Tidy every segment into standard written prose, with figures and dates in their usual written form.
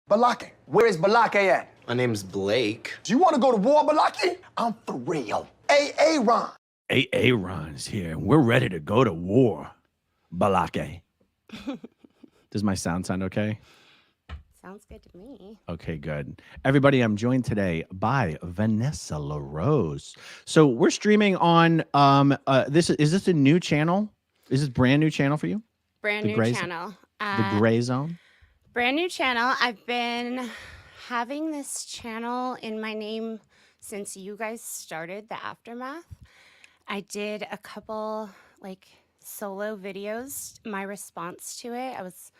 Balake. Where is Balake at? My name's Blake. Do you want to go to war, Balake? I'm for real. Ron. Ron's here, and we're ready to go to war. Balake. Does my sound okay? Sounds good to me. Okay, good. Everybody, I'm joined today by Vanessa LaRose. So we're streaming on is this a new channel? Is this brand new channel for you? Brand new channel. The Gray Zone? Brand new channel. I've been having this channel in my name since you guys started the Aftermath. I did a couple solo videos. My response to it, I was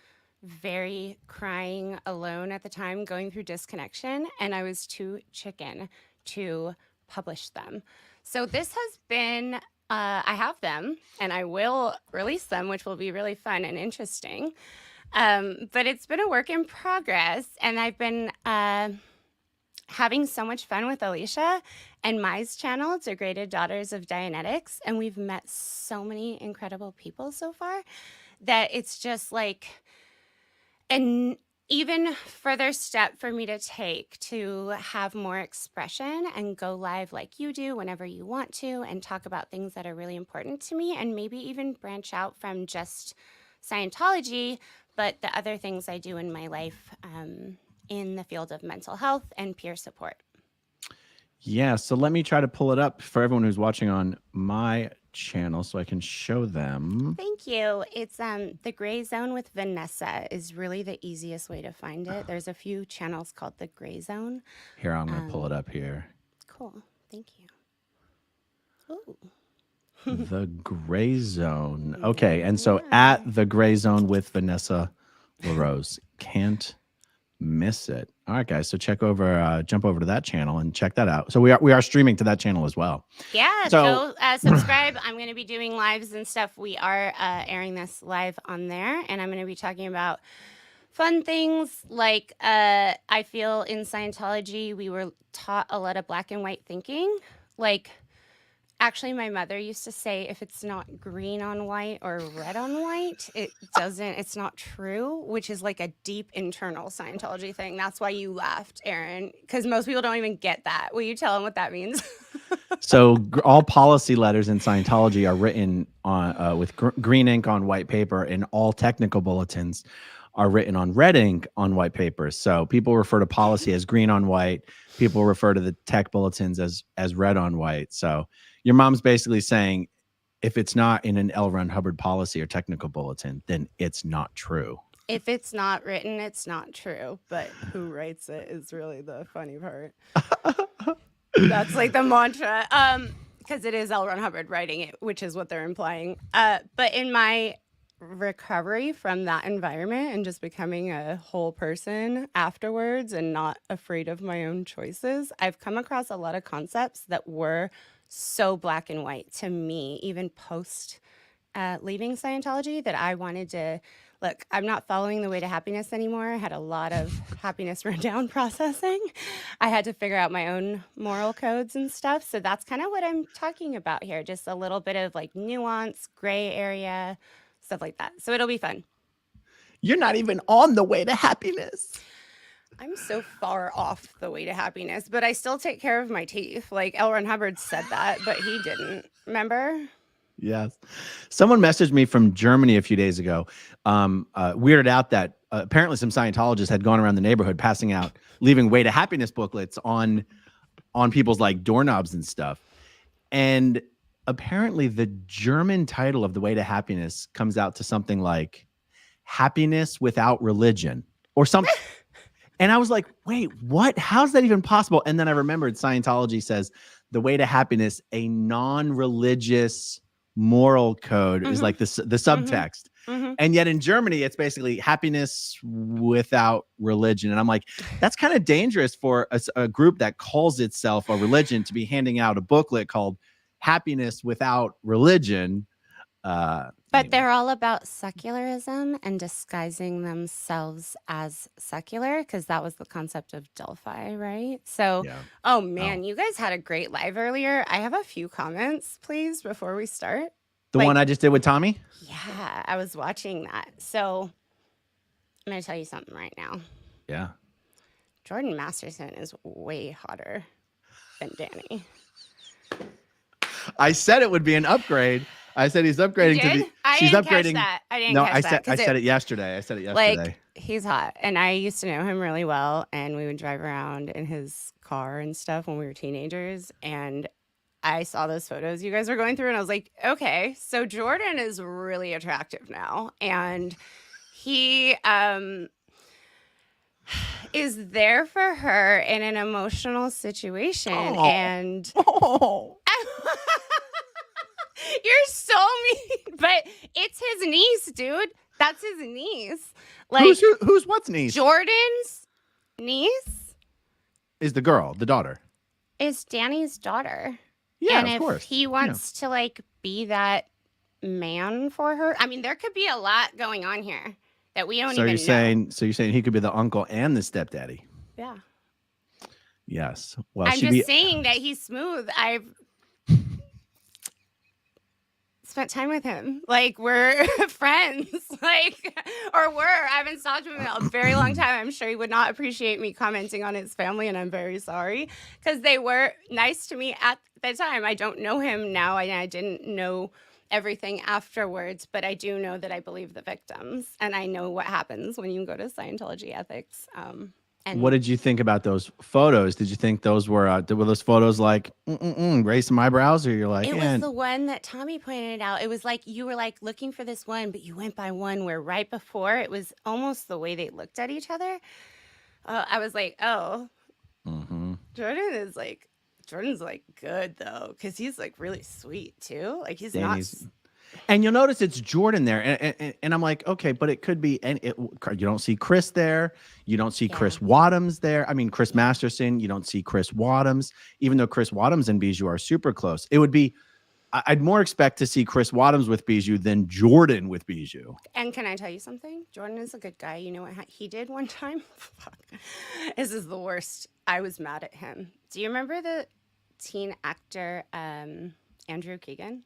very crying alone at the time, going through disconnection, and I was too chicken to publish them. So this has been, I have them, and I will release them, which will be really fun and interesting. But it's been a work in progress, and I've been having so much fun with Alicia and Mai's channel, Degraded Daughters of Dianetics, and we've met so many incredible people so far that it's just an even further step for me to take to have more expression and go live like you do whenever you want to and talk about things that are really important to me, and maybe even branch out from just Scientology, but the other things I do in my life in the field of mental health and peer support. Yeah, so let me try to pull it up for everyone who's watching on my channel so I can show them. Thank you. It's The Gray Zone with Vanessa is really the easiest way to find it. There's a few channels called The Gray Zone. Here, I'm going to pull it up here. Cool. Thank you. Ooh. The Gray Zone. Okay, and so at The Gray Zone with Vanessa LaRose. Can't miss it. All right, guys. So jump over to that channel and check that out. So we are streaming to that channel as well. Yeah. So subscribe. I'm going to be doing lives and stuff. We are airing this live on there, and I'm going to be talking about fun things like I feel in Scientology we were taught a lot of black and white thinking. Actually, my mother used to say, if it's not green on white or red on white, it's not true, which is like a deep internal Scientology thing. That's why you laughed, Aaron, because most people don't even get that. Will you tell them what that means? So all policy letters in Scientology are written on with green ink on white paper, and all technical bulletins are written on red ink on white paper. So people refer to policy as green on white. People refer to the tech bulletins as red on white. So your mom's basically saying, if it's not in an L. Ron Hubbard policy or technical bulletin, then it's not true. If it's not written, it's not true. But who writes it is really the funny part. That's like the mantra. Because it is L. Ron Hubbard writing it, which is what they're implying. But in my recovery from that environment and just becoming a whole person afterwards and not afraid of my own choices, I've come across a lot of concepts that were so black and white to me, even post leaving Scientology, that I wanted to look. I'm not following the way to happiness anymore. I had a lot of happiness rundown processing. I had to figure out my own moral codes and stuff. So that's kind of what I'm talking about here. Just a little bit of nuance, gray area, stuff like that. So it'll be fun. You're not even on the way to happiness. I'm so far off the way to happiness, but I still take care of my teeth. L. Ron Hubbard said that, but he didn't. Remember? Yes. Someone messaged me from Germany a few days ago, weirded out that apparently some Scientologists had gone around the neighborhood passing out, leaving way to happiness booklets on people's doorknobs and stuff. And apparently the German title of the way to happiness comes out to something like happiness without religion or something. And I was like, wait, what? How's that even possible? And then I remembered Scientology says the way to happiness, a non-religious moral code is like the subtext. Mm-hmm. And yet in Germany, it's basically happiness without religion. And I'm like, that's kind of dangerous for a group that calls itself a religion to be handing out a booklet called Happiness Without Religion. But they're all about secularism and disguising themselves as secular, because that was the concept of Delphi, right? So, oh man, you guys had a great live earlier. I have a few comments, please, before we start. The one I just did with Tommy? Yeah, I was watching that. So I'm going to tell you something right now. Yeah. Jordan Masterson is way hotter than Danny. I said it would be an upgrade. I said he's upgrading to the. I She's didn't upgrading. catch that. I didn't No, catch that. I said it yesterday. I said it yesterday. Like, he's hot. And I used to know him really well. And we would drive around in his car and stuff when we were teenagers. And I saw those photos you guys were going through. And I was like, okay, so Jordan is really attractive now. And he is there for her in an emotional situation. And you're so mean, but it's his niece, dude. That's his niece. Like, who's what's niece? Jordan's niece Is the girl, the daughter. is Danny's daughter. Yeah, and of if course. he wants to like be that man for her, I mean, there could be a lot going on here that we don't even know. So you're saying he could be the uncle and the stepdaddy? Yeah. Yes. Well, I'm just saying that he's smooth. I've spent time with him. Like, we're friends. I haven't talked to him in a very long time. I'm sure he would not appreciate me commenting on his family, and I'm very sorry because they were nice to me at the time. I don't know him now, and I didn't know everything afterwards, but I do know that I believe the victims, and I know what happens when you go to Scientology ethics. And what did you think about those photos? Did you think those were those photos like raise some eyebrows, or you're like, it was the one that Tommy pointed out. It was like you were like looking for this one, but you went by one where right before it was almost the way they looked at each other. I was like, oh, Jordan's like good though, because he's like really sweet too. Like he's Danny's, and you'll notice it's Jordan there, and I'm like, okay, but it could be, and you don't see Chris there, you don't see Chris Wadhams there. I mean, Chris Masterson, you don't see Chris Wadhams, even though Chris Wadhams and Bijou are super close. It would be, I'd more expect to see Chris Wadhams with Bijou than Jordan with Bijou. And can I tell you something? Jordan is a good guy. You know what he did one time? Fuck. This is the worst. I was mad at him. Do you remember the teen actor Andrew Keegan?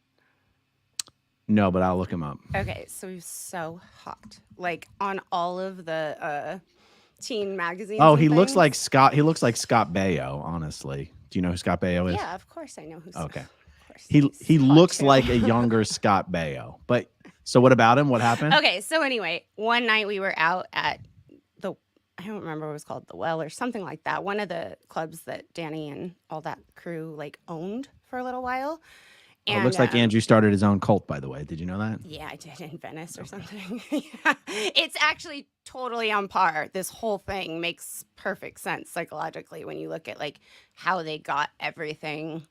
No, but I'll look him up. Okay, so he was so hot, like on all of the teen magazines. Oh, he looks like Scott. He looks like Scott Baio. Honestly, do you know who Scott Baio is? Yeah, of course I know who. Okay, he looks like a younger Scott Baio. But so what about him? What happened? Okay, so anyway, one night we were out at I don't remember what it was called, the Well or something like that. One of the clubs that Danny and all that crew like owned for a little while. And, it looks like Andrew started his own cult, by the way. Did you know that? Yeah, I did, in Venice or something. Yeah. It's actually totally on par. This whole thing makes perfect sense psychologically when you look at like how they got everything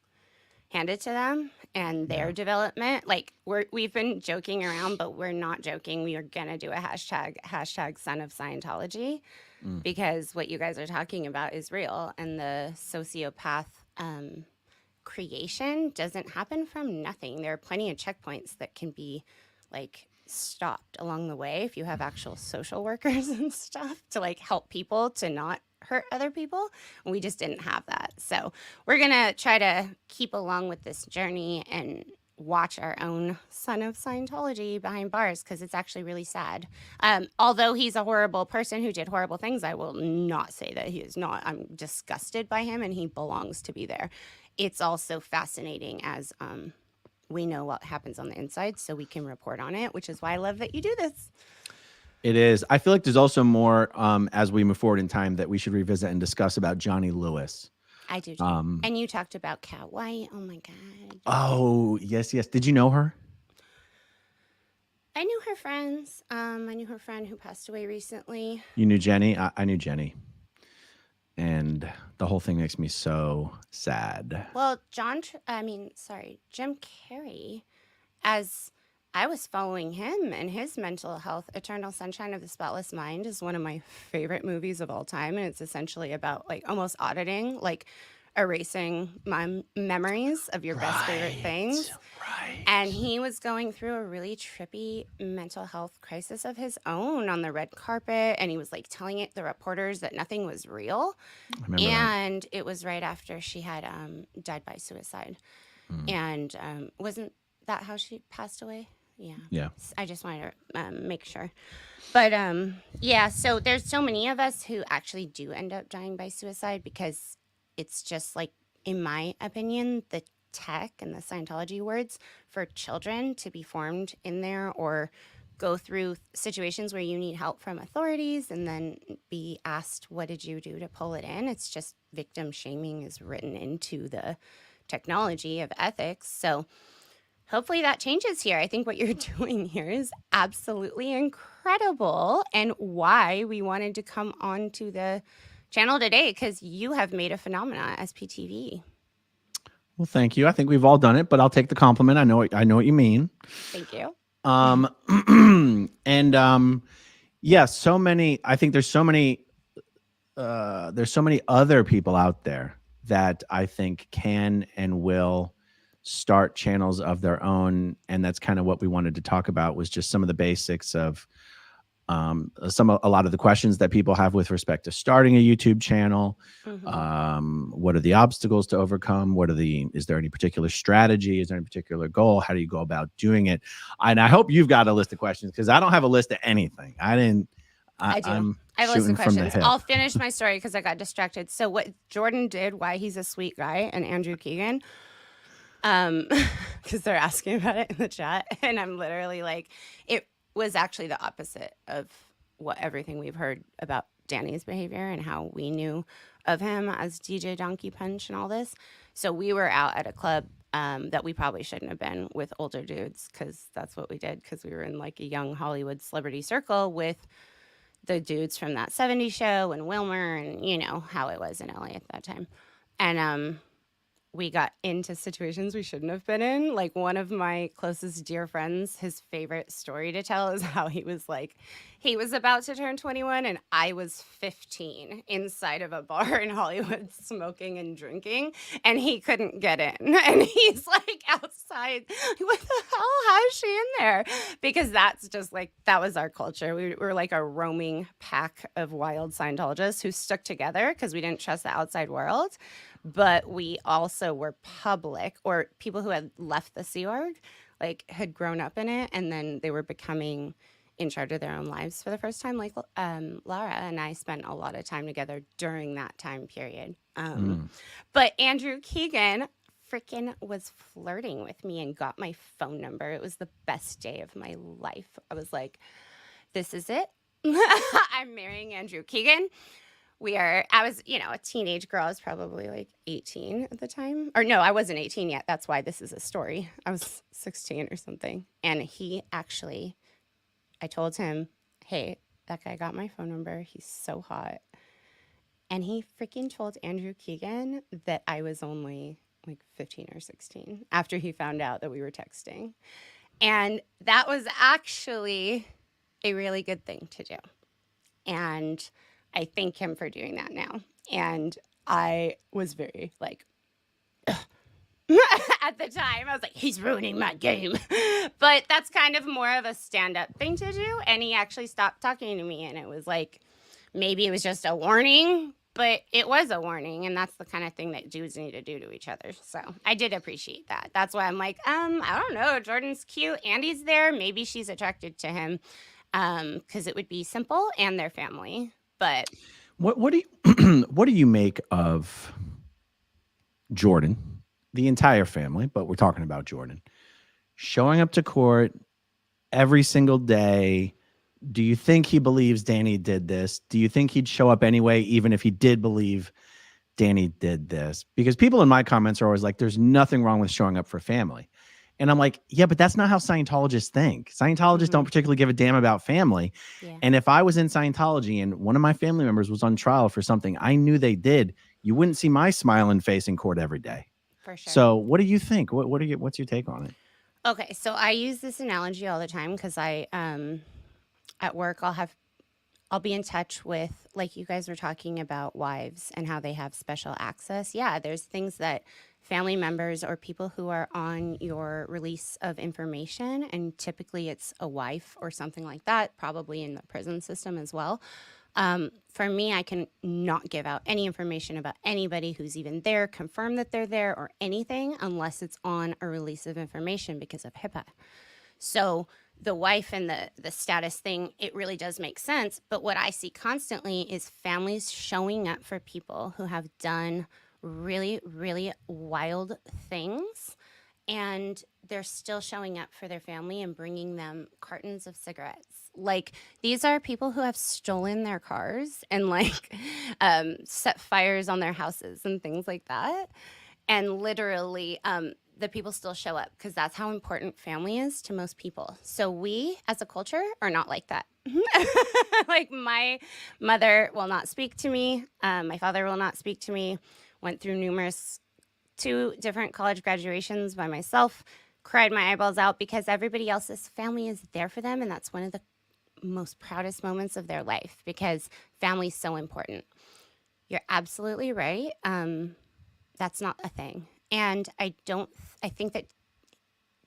handed to them and their development. Like we've been joking around, but we're not joking. We are gonna do a hashtag Son of Scientology, because what you guys are talking about is real, and the sociopath creation doesn't happen from nothing. There are plenty of checkpoints that can be like stopped along the way if you have actual social workers and stuff to like help people to not hurt other people. We just didn't have that. So we're gonna try to keep along with this journey and watch our own Son of Scientology behind bars, because it's actually really sad. Although he's a horrible person who did horrible things, I will not say that he is not. I'm disgusted by him, and he belongs to be there. It's also fascinating as we know what happens on the inside, so we can report on it, which is why I love that you do this. It is. I feel like there's also more as we move forward in time that we should revisit and discuss about Johnny Lewis. I do too. And you talked about Cat White. Oh my God. Oh, yes. Did you know her? I knew her friends. I knew her friend who passed away recently. You knew Jenny? I knew Jenny. And the whole thing makes me so sad. Well, Jim Carrey, as I was following him and his mental health, Eternal Sunshine of the Spotless Mind is one of my favorite movies of all time. And it's essentially about like almost auditing, like erasing my memories of your best favorite things. Right. And he was going through a really trippy mental health crisis of his own on the red carpet. And he was like telling the reporters that nothing was real. I remember and it was right after she had died by suicide. And wasn't that how she passed away? Yeah. Yeah. I just wanted to make sure. But yeah, so there's so many of us who actually do end up dying by suicide because it's just like, in my opinion, the tech and the Scientology words for children to be formed in there or go through situations where you need help from authorities and then be asked, what did you do to pull it in? It's just victim shaming is written into the technology of ethics. So hopefully that changes here. I think what you're doing here is absolutely incredible and why we wanted to come on to the channel today, because you have made a phenomenon at SPTV. Well, thank you. I think we've all done it, but I'll take the compliment. I know what you mean. Thank you. And yeah, so many, I think there's so many other people out there that I think can and will start channels of their own. And that's kind of what we wanted to talk about, was just some of the basics of a lot of the questions that people have with respect to starting a YouTube channel. What are the obstacles to overcome? Is there any particular strategy? Is there any particular goal? How do you go about doing it? And I hope you've got a list of questions, because I don't have a list of anything. I do. I have a list of questions. I'll finish my story because I got distracted. So what Jordan did, why he's a sweet guy, and Andrew Keegan, because they're asking about it in the chat, and I'm literally like, it was actually the opposite of what everything we've heard about Danny's behavior and how we knew of him as DJ Donkey Punch and all this. So we were out at a club that we probably shouldn't have been, with older dudes, because that's what we did, because we were in like a young Hollywood celebrity circle with the dudes from That 70s Show and Wilmer, and you know how it was in LA at that time. And we got into situations we shouldn't have been in. Like, one of my closest dear friends, his favorite story to tell is how he was about to turn 21 and I was 15 inside of a bar in Hollywood smoking and drinking, and he couldn't get in. And he's like outside, what the hell? How is she in there? Because that's just like, that was our culture. We were like a roaming pack of wild Scientologists who stuck together because we didn't trust the outside world. But we also were public, or people who had left the Sea Org, like had grown up in it, and then they were becoming in charge of their own lives for the first time. Like Lara and I spent a lot of time together during that time period. But Andrew Keegan freaking was flirting with me and got my phone number. It was the best day of my life. I was like, this is it. I'm marrying Andrew Keegan. I was, a teenage girl. I was probably like 18 at the time. Or no, I wasn't 18 yet. That's why this is a story. I was 16 or something. And I told him, hey, that guy got my phone number. He's so hot. And he freaking told Andrew Keegan that I was only like 15 or 16 after he found out that we were texting. And that was actually a really good thing to do. And I thank him for doing that now. And I was very like, at the time, I was like, he's ruining my game. But that's kind of more of a stand-up thing to do. And he actually stopped talking to me. And it was like, maybe it was just a warning, but it was a warning. And that's the kind of thing that dudes need to do to each other. So I did appreciate that. That's why I'm like, I don't know. Jordan's cute. Andy's there. Maybe she's attracted to him because it would be simple, and their family. But what do you make of Jordan, the entire family, but we're talking about Jordan, showing up to court every single day? Do you think he believes Danny did this? Do you think he'd show up anyway, even if he did believe Danny did this? Because people in my comments are always like, there's nothing wrong with showing up for family. And I'm like, yeah, but that's not how Scientologists think. Scientologists don't particularly give a damn about family. Yeah. And if I was in Scientology and one of my family members was on trial for something I knew they did, you wouldn't see my smiling face in court every day. For sure. So what do you think? What's your take on it? Okay, so I use this analogy all the time because I, at work, I'll be in touch with, like you guys were talking about wives and how they have special access. Yeah, there's things that family members or people who are on your release of information, and typically it's a wife or something like that, probably in the prison system as well. For me, I can not give out any information about anybody who's even there, confirm that they're there or anything, unless it's on a release of information because of HIPAA. So the wife and the status thing, it really does make sense. But what I see constantly is families showing up for people who have done really, really wild things. And they're still showing up for their family and bringing them cartons of cigarettes. Like, these are people who have stolen their cars and like set fires on their houses and things like that. And literally, the people still show up because that's how important family is to most people. So we, as a culture, are not like that. Like, my mother will not speak to me. My father will not speak to me. Went through 2 different college graduations by myself. Cried my eyeballs out because everybody else's family is there for them, and that's one of the most proudest moments of their life because family is so important. You're absolutely right. That's not a thing. And I think that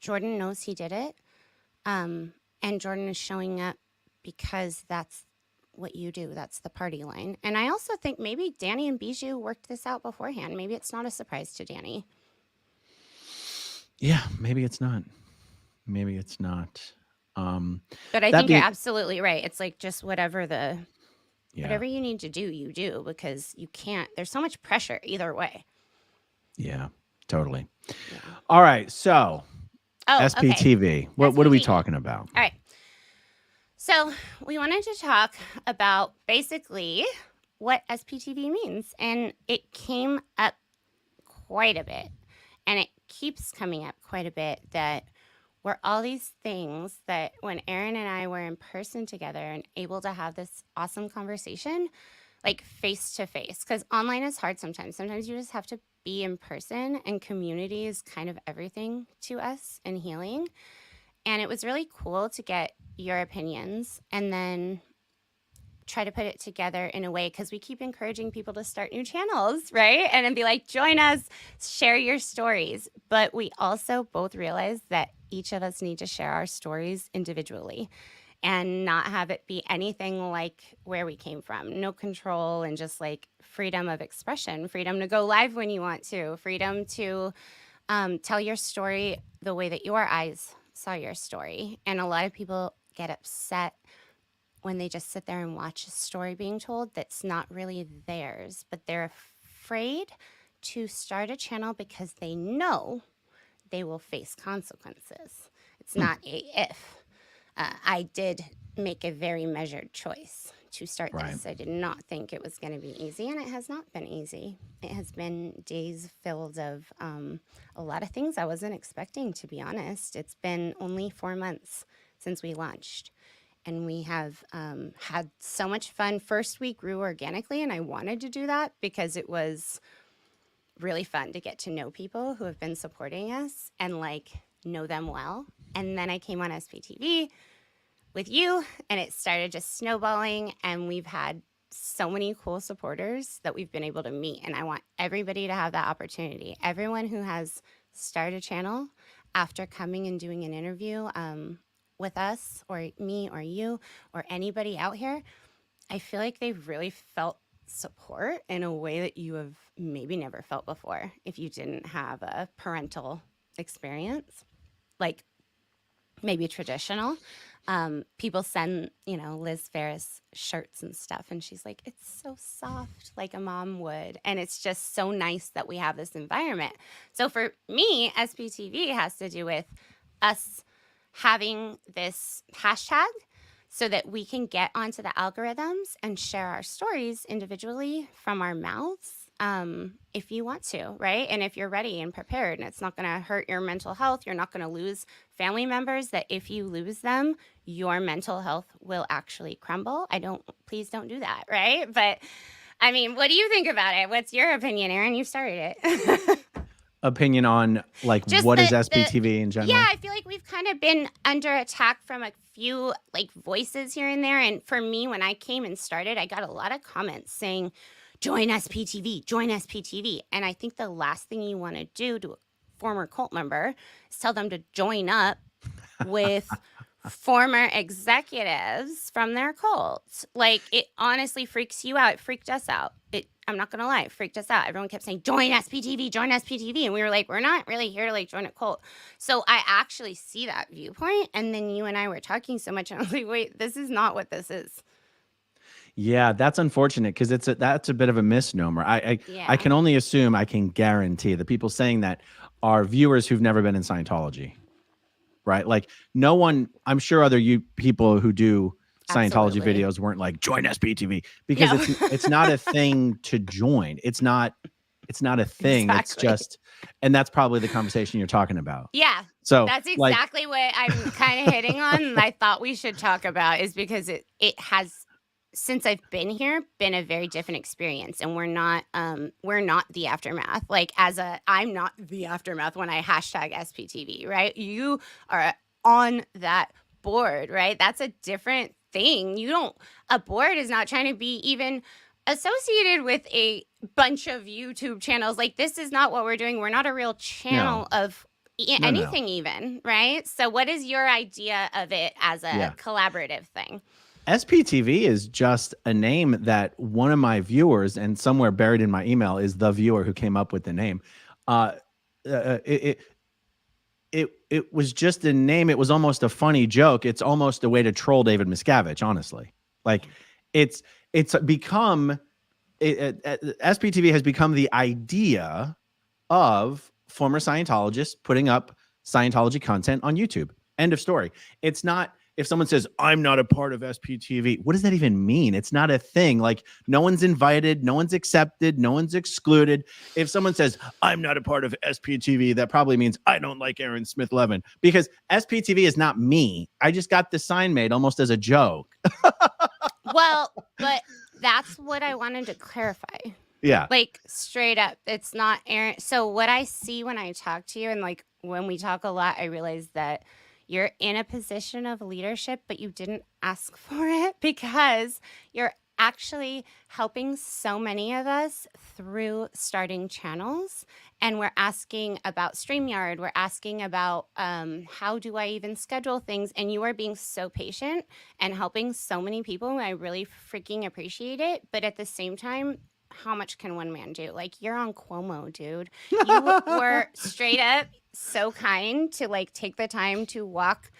Jordan knows he did it. And Jordan is showing up because that's what you do. That's the party line. And I also think maybe Danny and Bijou worked this out beforehand. Maybe it's not a surprise to Danny. Yeah, maybe it's not. Maybe it's not. But I think you're absolutely right. It's like just whatever you need to do, you do, because you can't. There's so much pressure either way. Yeah, totally. Yeah. All right. So SPTV. Okay. What are we talking about? All right. So we wanted to talk about basically what SPTV means. And it came up quite a bit. And it keeps coming up quite a bit that we're all these things that when Aaron and I were in person together and able to have this awesome conversation, like face to face, because online is hard sometimes. Sometimes you just have to be in person, and community is kind of everything to us in healing. And it was really cool to get your opinions and then try to put it together in a way, because we keep encouraging people to start new channels, right? And then be like, join us, share your stories. But we also both realize that each of us need to share our stories individually and not have it be anything like where we came from. No control, and just like freedom of expression, freedom to go live when you want to, freedom to tell your story the way that your eyes saw your story. And a lot of people get upset when they just sit there and watch a story being told that's not really theirs, but they're afraid to start a channel because they know they will face consequences. It's not a if. I did make a very measured choice to start this. I did not think it was going to be easy, and it has not been easy. It has been days filled of a lot of things I wasn't expecting, to be honest. It's been only 4 months since we launched, and we have had so much fun. First week grew organically, and I wanted to do that because it was really fun to get to know people who have been supporting us and like know them well. And then I came on SPTV with you, and it started just snowballing, and we've had so many cool supporters that we've been able to meet. And I want everybody to have that opportunity. Everyone who has started a channel after coming and doing an interview with us or me or you or anybody out here, I feel like they've really felt support in a way that you have maybe never felt before if you didn't have a parental experience, like maybe traditional. People send, Liz Ferris shirts and stuff, and she's like, it's so soft, like a mom would. And it's just so nice that we have this environment. So for me, SPTV has to do with us having this hashtag so that we can get onto the algorithms and share our stories individually from our mouths, if you want to, right? And if you're ready and prepared, and it's not going to hurt your mental health, you're not going to lose family members, that if you lose them, your mental health will actually crumble. Please don't do that, right? But I mean, what do you think about it? What's your opinion, Aaron? You started it. Opinion on like just what is SPTV in general? Yeah, I feel like we've kind of been under attack from a few like voices here and there. And for me, when I came and started, I got a lot of comments saying, join SPTV, join SPTV. And I think the last thing you want to do to a former cult member is tell them to join up with former executives from their cult. Like, it honestly freaks you out. It freaked us out. I'm not gonna lie, it freaked us out. Everyone kept saying, join SPTV, join SPTV. And we were like, we're not really here to like join a cult. So I actually see that viewpoint. And then you and I were talking so much, and I was like, wait, this is not what this is. Yeah, that's unfortunate because that's a bit of a misnomer. I Yeah. can only assume, I can guarantee the people saying that are viewers who've never been in Scientology, right? Like no one, I'm sure other people who do Scientology Absolutely. videos weren't like join SPTV because No. it's not a thing to join. It's not a thing. Exactly. It's just, and that's probably the conversation you're talking about. Yeah. So That's like, exactly what I'm kind of hitting on. And I thought we should talk about is because it has, since I've been here, been a very different experience. And we're not the aftermath. Like I'm not the aftermath when I hashtag SPTV, right? You are on that board, right? That's a different thing. A board is not trying to be even associated with a bunch of YouTube channels. Like this is not what we're doing. We're not a real channel of anything even, right? So what is your idea of it as a collaborative thing? SPTV is just a name that one of my viewers, and somewhere buried in my email is the viewer who came up with the name. It was just a name. It was almost a funny joke. It's almost a way to troll David Miscavige, honestly. Like it's become SPTV has become the idea of former Scientologists putting up Scientology content on YouTube. End of story. It's not. If someone says, I'm not a part of SPTV, what does that even mean? It's not a thing. Like no one's invited, no one's accepted, no one's excluded. If someone says, I'm not a part of SPTV, that probably means I don't like Asmithlevin, because SPTV is not me. I just got the sign made almost as a joke. Well, but that's what I wanted to clarify. Yeah. Like straight up, it's not Aaron. So what I see when I talk to you, and like when we talk a lot, I realize that you're in a position of leadership, but you didn't ask for it because you're actually helping so many of us through starting channels. And we're asking about StreamYard. We're asking about how do I even schedule things? And you are being so patient and helping so many people. And I really freaking appreciate it. But at the same time, how much can one man do? Like you're on Cuomo, dude. You were straight up so kind to like take the time to walk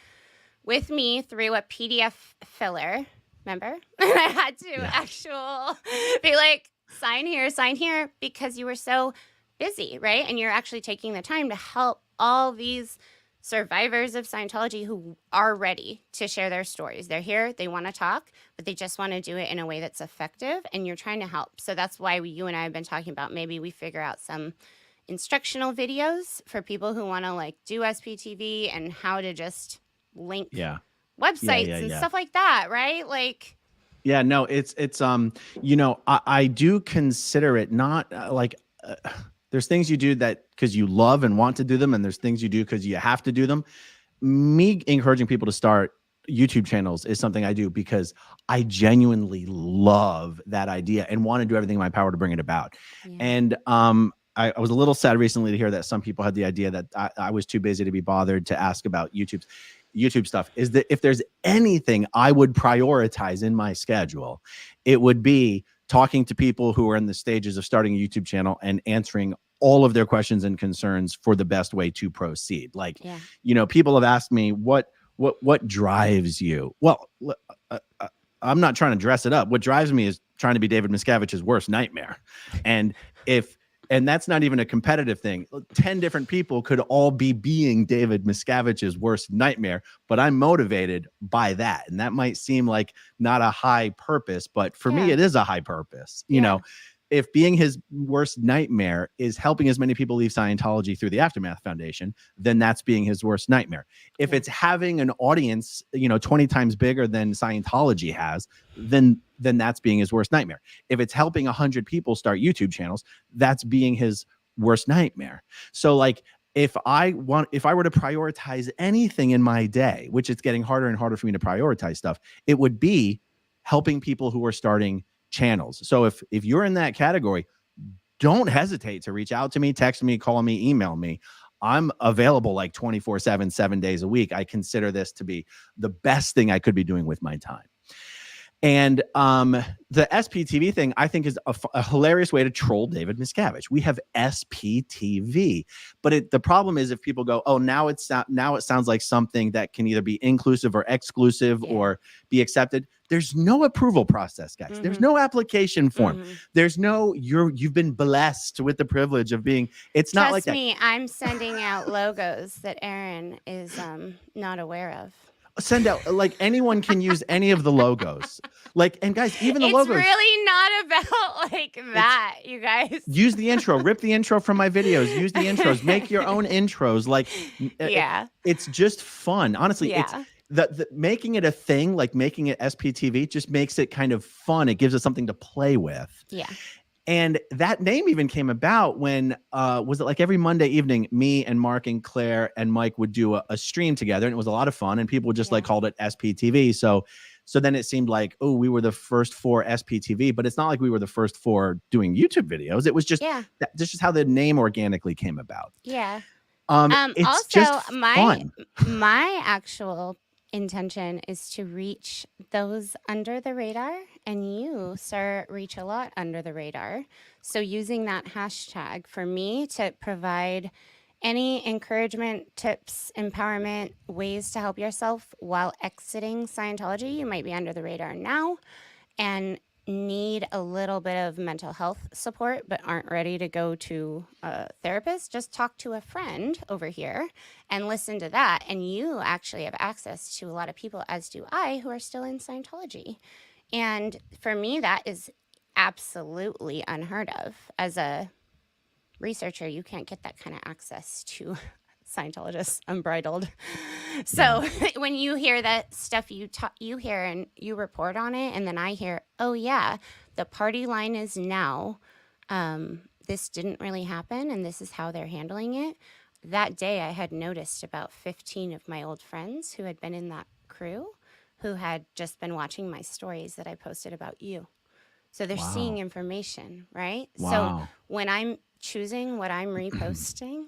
with me through a PDF filler. Remember? And I had to actual be like, sign here, because you were so busy, right? And you're actually taking the time to help all these survivors of Scientology who are ready to share their stories. They're here, they want to talk, but they just want to do it in a way that's effective, and you're trying to help. So that's why you and I have been talking about maybe we figure out some instructional videos for people who want to like do SPTV and how to just link websites and stuff like that, right? Like no, it's you know, I do consider it not there's things you do that because you love and want to do them, and there's things you do because you have to do them. Me encouraging people to start YouTube channels is something I do because I genuinely love that idea and want to do everything in my power to bring it about. And I was a little sad recently to hear that some people had the idea that I was too busy to be bothered to ask about YouTube stuff. Is that if there's anything I would prioritize in my schedule, it would be talking to people who are in the stages of starting a YouTube channel and answering all of their questions and concerns for the best way to proceed. Like, you know, people have asked me what drives you? Well, I'm not trying to dress it up. What drives me is trying to be David Miscavige's worst nightmare. And that's not even a competitive thing. 10 different people could all be being David Miscavige's worst nightmare, but I'm motivated by that. And that might seem like not a high purpose, but for me, it is a high purpose. You know, if being his worst nightmare is helping as many people leave Scientology through the Aftermath Foundation, then that's being his worst nightmare. If it's having an audience, you know, 20 times bigger than Scientology has, then that's being his worst nightmare. If it's helping 100 people start YouTube channels, that's being his worst nightmare. So like, if I were to prioritize anything in my day, which it's getting harder and harder for me to prioritize stuff, it would be helping people who are starting channels. So if you're in that category, don't hesitate to reach out to me, text me, call me, email me. I'm available like 24/7, 7 days a week. I consider this to be the best thing I could be doing with my time. And the SPTV thing, I think, is a hilarious way to troll David Miscavige. We have SPTV, but the problem is if people go, oh, now it sounds like something that can either be inclusive or exclusive or be accepted. There's no approval process, guys. There's no application form. There's no you've been blessed with the privilege of being. It's not like that. Trust me, I'm sending out logos that Aaron is not aware of. Send out, like, anyone can use any of the logos. Like, and guys, even the logos. It's really not about like that, you guys. Use the intro, rip the intro from my videos, use the intros, make your own intros. Like, it's just fun. Honestly, it's the making it a thing, like making it SPTV, just makes it kind of fun. It gives us something to play with. Yeah. And that name even came about when, was it like every Monday evening, me and Mark and Claire and Mike would do a stream together, and it was a lot of fun, and people just like called it SPTV. So then it seemed like, oh, we were the first for SPTV, but it's not like we were the first for doing YouTube videos. It was just, that's just how the name organically came about. Yeah. It's also, just fun. my actual intention is to reach those under the radar, and you, sir, reach a lot under the radar. So using that hashtag for me to provide any encouragement, tips, empowerment, ways to help yourself while exiting Scientology. You might be under the radar now and need a little bit of mental health support but aren't ready to go to a therapist. Just talk to a friend over here and listen to that, and you actually have access to a lot of people, as do I, who are still in Scientology. And for me, that is absolutely unheard of. As a researcher, you can't get that kind of access to Scientologists unbridled. So when you hear that stuff you hear and you report on it, and then I hear, oh yeah, the party line is now, this didn't really happen and this is how they're handling it. That day I had noticed about 15 of my old friends who had been in that crew who had just been watching my stories that I posted about you. So they're seeing information, right? So when I'm choosing what I'm reposting,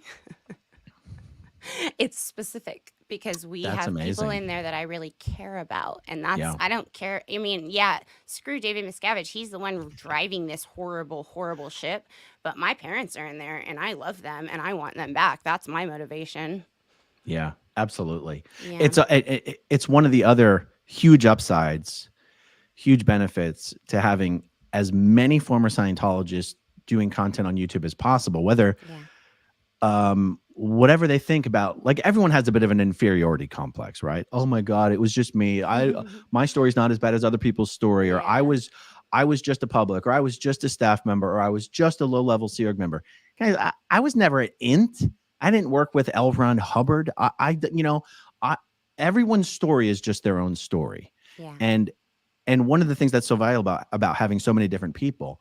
it's specific because we have people in there that I really care about. And that's, I don't care. I mean, screw David Miscavige. He's the one driving this horrible, horrible ship. But my parents are in there and I love them and I want them back. That's my motivation. Yeah, absolutely. Yeah. It's one of the other huge upsides, huge benefits to having as many former Scientologists doing content on YouTube as possible, whether whatever they think about, like, everyone has a bit of an inferiority complex, right? Oh my God, it was just me. My story's not as bad as other people's story, or I was just a public, or I was just a staff member, or I was just a low-level Sea Org member. Guys, I was never at INT. I didn't work with L. Ron Hubbard. Everyone's story is just their own story. Yeah. And one of the things that's so valuable about having so many different people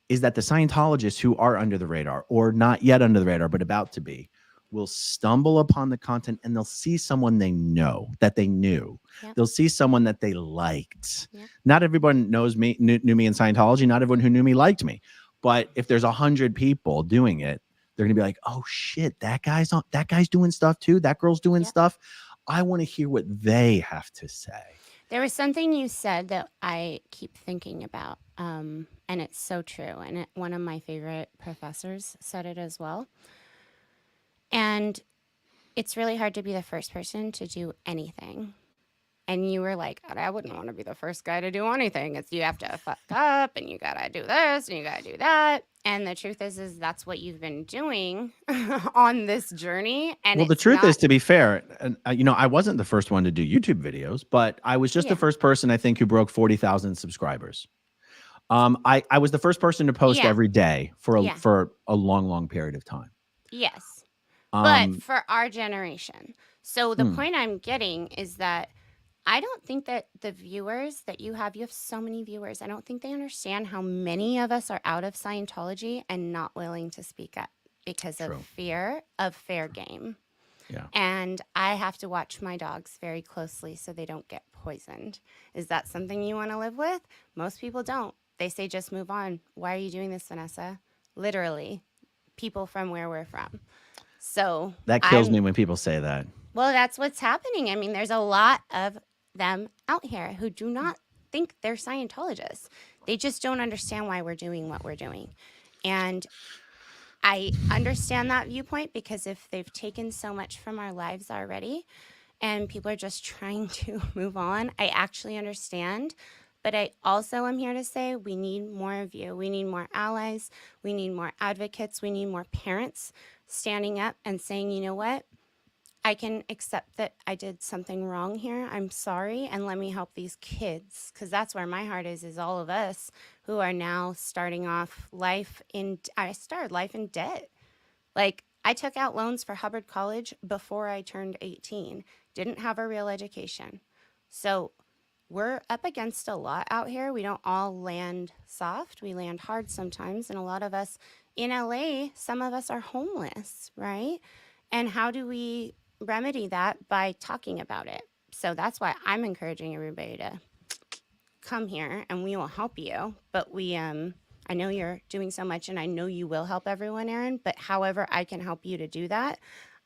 is that the Scientologists who are under the radar, or not yet under the radar, but about to be, will stumble upon the content and they'll see someone they know, that they knew. Yep. They'll see someone that they liked. Yep. Not everyone knew me in Scientology. Not everyone who knew me liked me. But if there's 100 people doing it, they're going to be like, oh shit, that guy's doing stuff too. That girl's doing stuff. I want to hear what they have to say. There was something you said that I keep thinking about, and it's so true. And one of my favorite professors said it as well. And it's really hard to be the first person to do anything. And you were like, I wouldn't want to be the first guy to do anything. It's, you have to fuck up, and you got to do this, and you got to do that. And the truth is that's what you've been doing on this journey. And well, the truth is, to be fair, I wasn't the first one to do YouTube videos, but I was just the first person, I think, who broke 40,000 subscribers. I was the first person to post every day for a long, long period of time. Yes. But for our generation. So the point I'm getting is that I don't think that the viewers that you have so many viewers, I don't think they understand how many of us are out of Scientology and not willing to speak up because of fear of fair game. Yeah. And I have to watch my dogs very closely so they don't get poisoned. Is that something you want to live with? Most people don't. They say, just move on. Why are you doing this, Vanessa? Literally, people from where we're from. So That kills me when people say that. well, that's what's happening. I mean, there's a lot of them out here who do not think they're Scientologists. They just don't understand why we're doing what we're doing. And I understand that viewpoint, because if they've taken so much from our lives already and people are just trying to move on, I actually understand. But I also am here to say we need more of you. We need more allies. We need more advocates. We need more parents standing up and saying, you know what? I can accept that I did something wrong here. I'm sorry. And let me help these kids. Because that's where my heart is all of us who are now starting off life in, I started life in debt. Like, I took out loans for Hubbard College before I turned 18, didn't have a real education. So we're up against a lot out here. We don't all land soft. We land hard sometimes. And a lot of us in LA, some of us are homeless, right? And how do we remedy that? By talking about it. So that's why I'm encouraging everybody to come here and we will help you. But we, I know you're doing so much and I know you will help everyone, Aaron, but however I can help you to do that,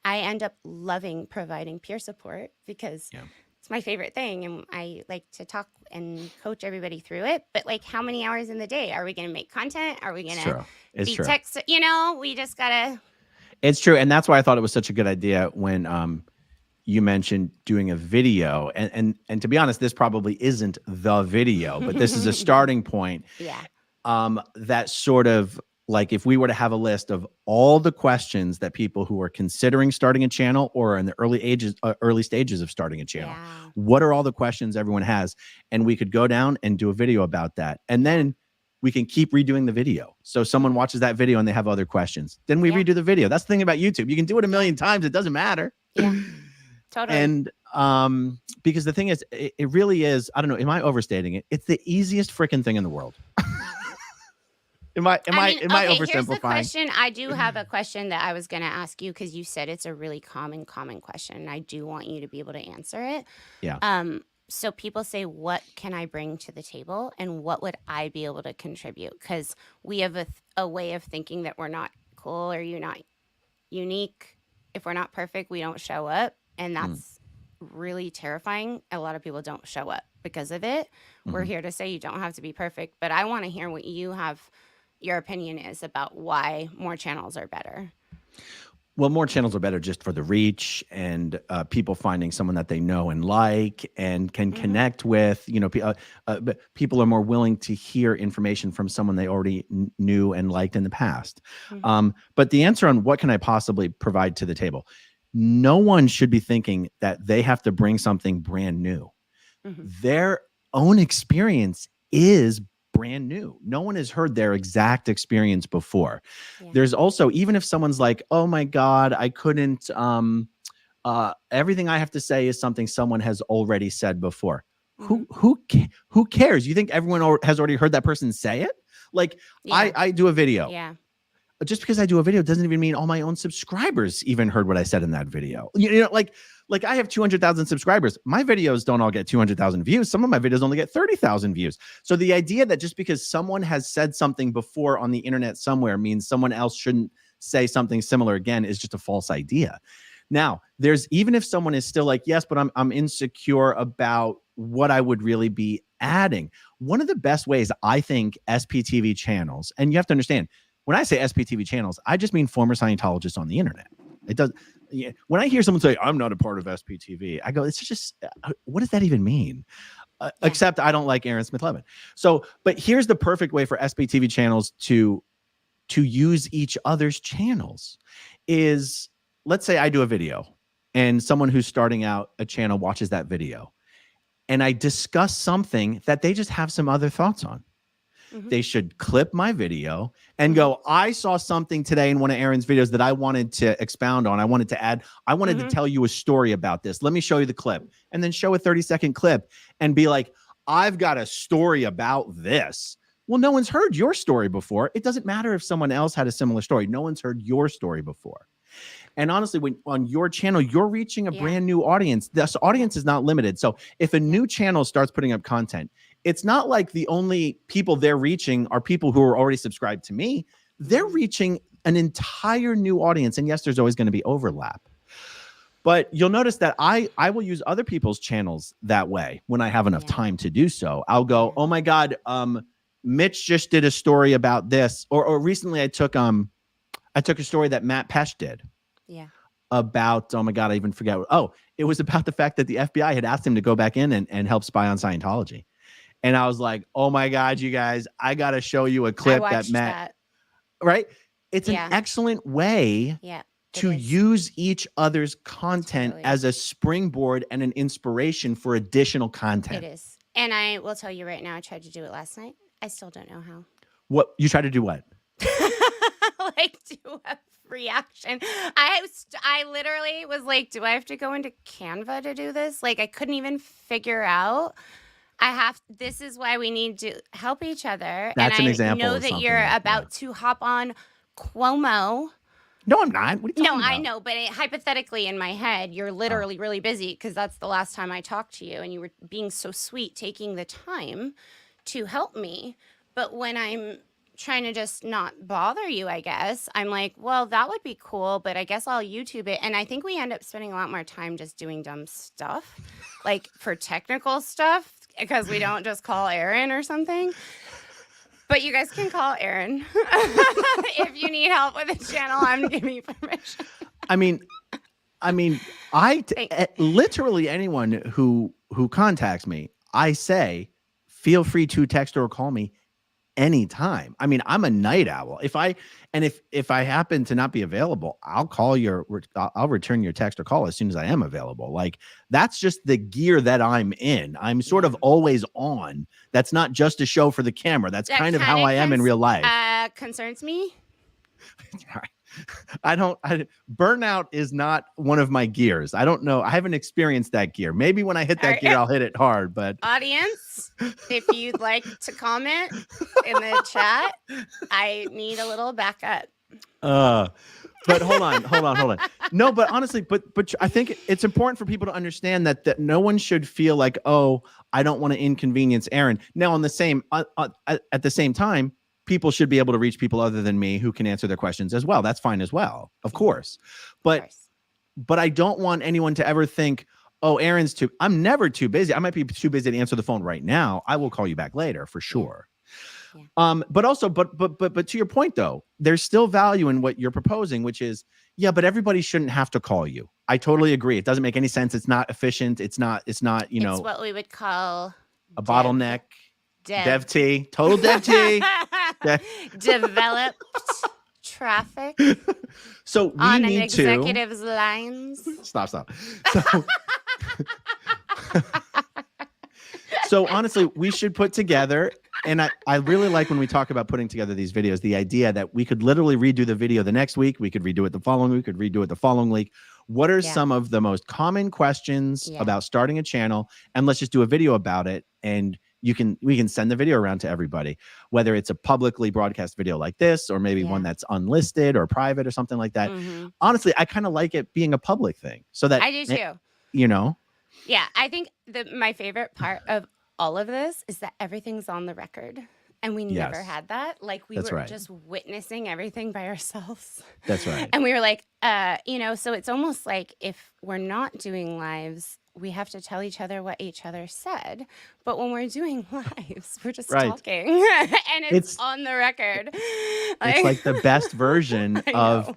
I end up loving providing peer support because it's my favorite thing. And I like to talk and coach everybody through it. But like, how many hours in the day are we going to make content? Are we going to be text? You know, we just got to. It's true. And that's why I thought it was such a good idea when you mentioned doing a video. And to be honest, this probably isn't the video, but this is a starting point. Yeah. That sort of like, if we were to have a list of all the questions that people who are considering starting a channel or in the early stages of starting a channel, what are all the questions everyone has? And we could go down and do a video about that. And then we can keep redoing the video. So someone watches that video and they have other questions. Then we redo the video. That's the thing about YouTube. You can do it a million times. It doesn't matter. Yeah, totally. And because the thing is, it really is, I don't know, am I overstating it? It's the easiest freaking thing in the world. Am I oversimplifying? Here's the question. I do have a question that I was going to ask you because you said it's a really common question. And I do want you to be able to answer it. Yeah. So people say, what can I bring to the table and what would I be able to contribute? Because we have a way of thinking that we're not cool or you're not unique. If we're not perfect, we don't show up. And that's really terrifying. A lot of people don't show up because of it. We're here to say you don't have to be perfect. But I want to hear what you have, your opinion is about why more channels are better. Well, more channels are better just for the reach and people finding someone that they know and like and can connect with. You know, but people are more willing to hear information from someone they already knew and liked in the past. But the answer on what can I possibly provide to the table, no one should be thinking that they have to bring something brand new. Their own experience is brand new. No one has heard their exact experience before. There's also, even if someone's like, oh my God, I couldn't, everything I have to say is something someone has already said before. Who cares? You think everyone has already heard that person say it? Like I do a video. Just because I do a video doesn't even mean all my own subscribers even heard what I said in that video. You know, like I have 200,000 subscribers. My videos don't all get 200,000 views. Some of my videos only get 30,000 views. So the idea that just because someone has said something before on the internet somewhere means someone else shouldn't say something similar again is just a false idea. Now, there's, even if someone is still like, yes, but I'm insecure about what I would really be adding. One of the best ways I think SPTV channels, and you have to understand, when I say SPTV channels, I just mean former Scientologists on the internet. It does. When I hear someone say, I'm not a part of SPTV, I go, it's just, what does that even mean? Except I don't like Aaron Asmithlevin. So, but here's the perfect way for SPTV channels to use each other's channels is, let's say I do a video and someone who's starting out a channel watches that video and I discuss something that they just have some other thoughts on. They should clip my video and go, I saw something today in one of Aaron's videos that I wanted to expound on. I wanted to add, I wanted to tell you a story about this. Let me show you the clip, and then show a 30-second clip and be like, I've got a story about this. Well, no one's heard your story before. It doesn't matter if someone else had a similar story. No one's heard your story before. And honestly, when on your channel, you're reaching a brand new audience. This audience is not limited. So if a new channel starts putting up content, it's not like the only people they're reaching are people who are already subscribed to me. They're reaching an entire new audience. And yes, there's always going to be overlap. But you'll notice that I will use other people's channels that way when I have enough time to do so. I'll go, oh my God, Mitch just did a story about this. Or recently I took a story that Matt Pesh did. Yeah. About, oh my God, I even forget. Oh, it was about the fact that the FBI had asked him to go back in and help spy on Scientology. And I was like, oh my God, you guys, I got to show you a clip that Matt, right? It's an excellent way to use each other's content as a springboard and an inspiration for additional content. It is. And I will tell you right now, I tried to do it last night. I still don't know how. What? You tried to do what? Like do a reaction. I literally was like, do I have to go into Canva to do this? Like I couldn't even figure out. This is why we need to help each other. That's and an example. I know that you're about to hop on Cuomo. No, I'm not. What are you talking about? I know, but hypothetically in my head, you're literally really busy because that's the last time I talked to you and you were being so sweet, taking the time to help me. But when I'm trying to just not bother you, I guess, I'm like, well, that would be cool, but I guess I'll YouTube it. And I think we end up spending a lot more time just doing dumb stuff, like for technical stuff, because we don't just call Aaron or something. But you guys can call Aaron if you need help with the channel. I'm giving you permission. I mean, literally anyone who contacts me, I say, feel free to text or call me anytime. I mean, I'm a night owl. If I happen to not be available, I'll return your text or call as soon as I am available. Like that's just the gear that I'm in. I'm sort of always on. That's not just a show for the camera. That's kind of how I am in real life. Concerns me. Burnout is not one of my gears. I don't know. I haven't experienced that gear. Maybe when I hit that gear, I'll hit it hard, but audience, if you'd like to comment in the chat, I need a little backup. But hold on. No, but honestly, but I think it's important for people to understand that no one should feel like, oh, I don't want to inconvenience Aaron. Now at the same time, people should be able to reach people other than me who can answer their questions as well. That's fine as well, of course. But I don't want anyone to ever think, oh, I'm never too busy. I might be too busy to answer the phone right now. I will call you back later for sure. Yeah. But also, but to your point though, there's still value in what you're proposing, which is, but everybody shouldn't have to call you. I totally agree. It doesn't make any sense. It's not efficient. It's not, it's what we would call a bottleneck. Dev T, total Dev T. Developed traffic. So we on need an executive's lines. Stop. So honestly, we should put together, and I really like when we talk about putting together these videos, the idea that we could literally redo the video the next week. We could redo it the following week. We could redo it the following week. What are some of the most common questions about starting a channel? And let's just do a video about it. And we can send the video around to everybody, whether it's a publicly broadcast video like this, or maybe one that's unlisted or private or something like that. Honestly, I kind of like it being a public thing, so that I do too. Yeah, I think my favorite part of all of this is that everything's on the record. And we never had that. Like we were just witnessing everything by ourselves. That's right. And we were like, so it's almost like if we're not doing lives, we have to tell each other what each other said. But when we're doing lives, we're just talking. And it's on the record. It's like the best version of,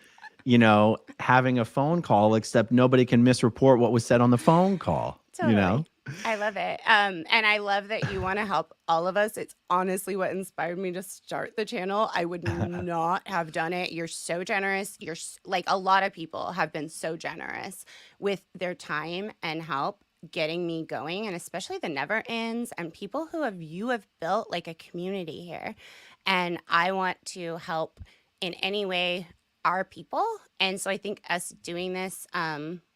having a phone call, except nobody can misreport what was said on the phone call. Totally. I love it. And I love that you want to help all of us. It's honestly what inspired me to start the channel. I would not have done it. You're so generous. You're like, a lot of people have been so generous with their time and help getting me going, and especially the Never Ends and people who you have built like a community here. And I want to help in any way our people. And so I think us doing this,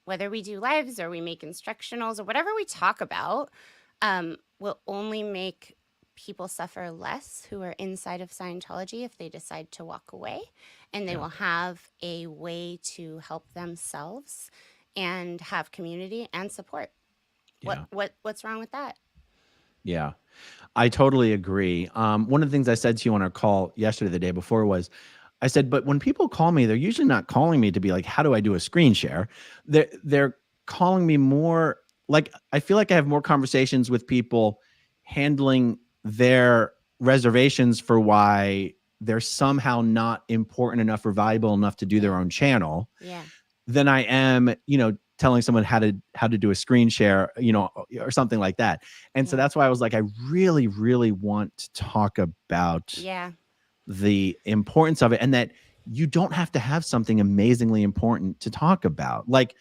whether we do lives or we make instructionals or whatever we talk about, will only make people suffer less who are inside of Scientology if they decide to walk away, and they will have a way to help themselves and have community and support. What's wrong with that? Yeah, I totally agree. One of the things I said to you on our call yesterday, the day before, was I said, but when people call me, they're usually not calling me to be like, how do I do a screen share? They're calling me more like, I feel like I have more conversations with people handling their reservations for why they're somehow not important enough or valuable enough to do their own channel Yeah. than I am, telling someone how to do a screen share, or something like that. And so Yeah. that's why I was like, I really, really want to talk about Yeah. the importance of it, and that you don't have to have something amazingly important to talk about. Like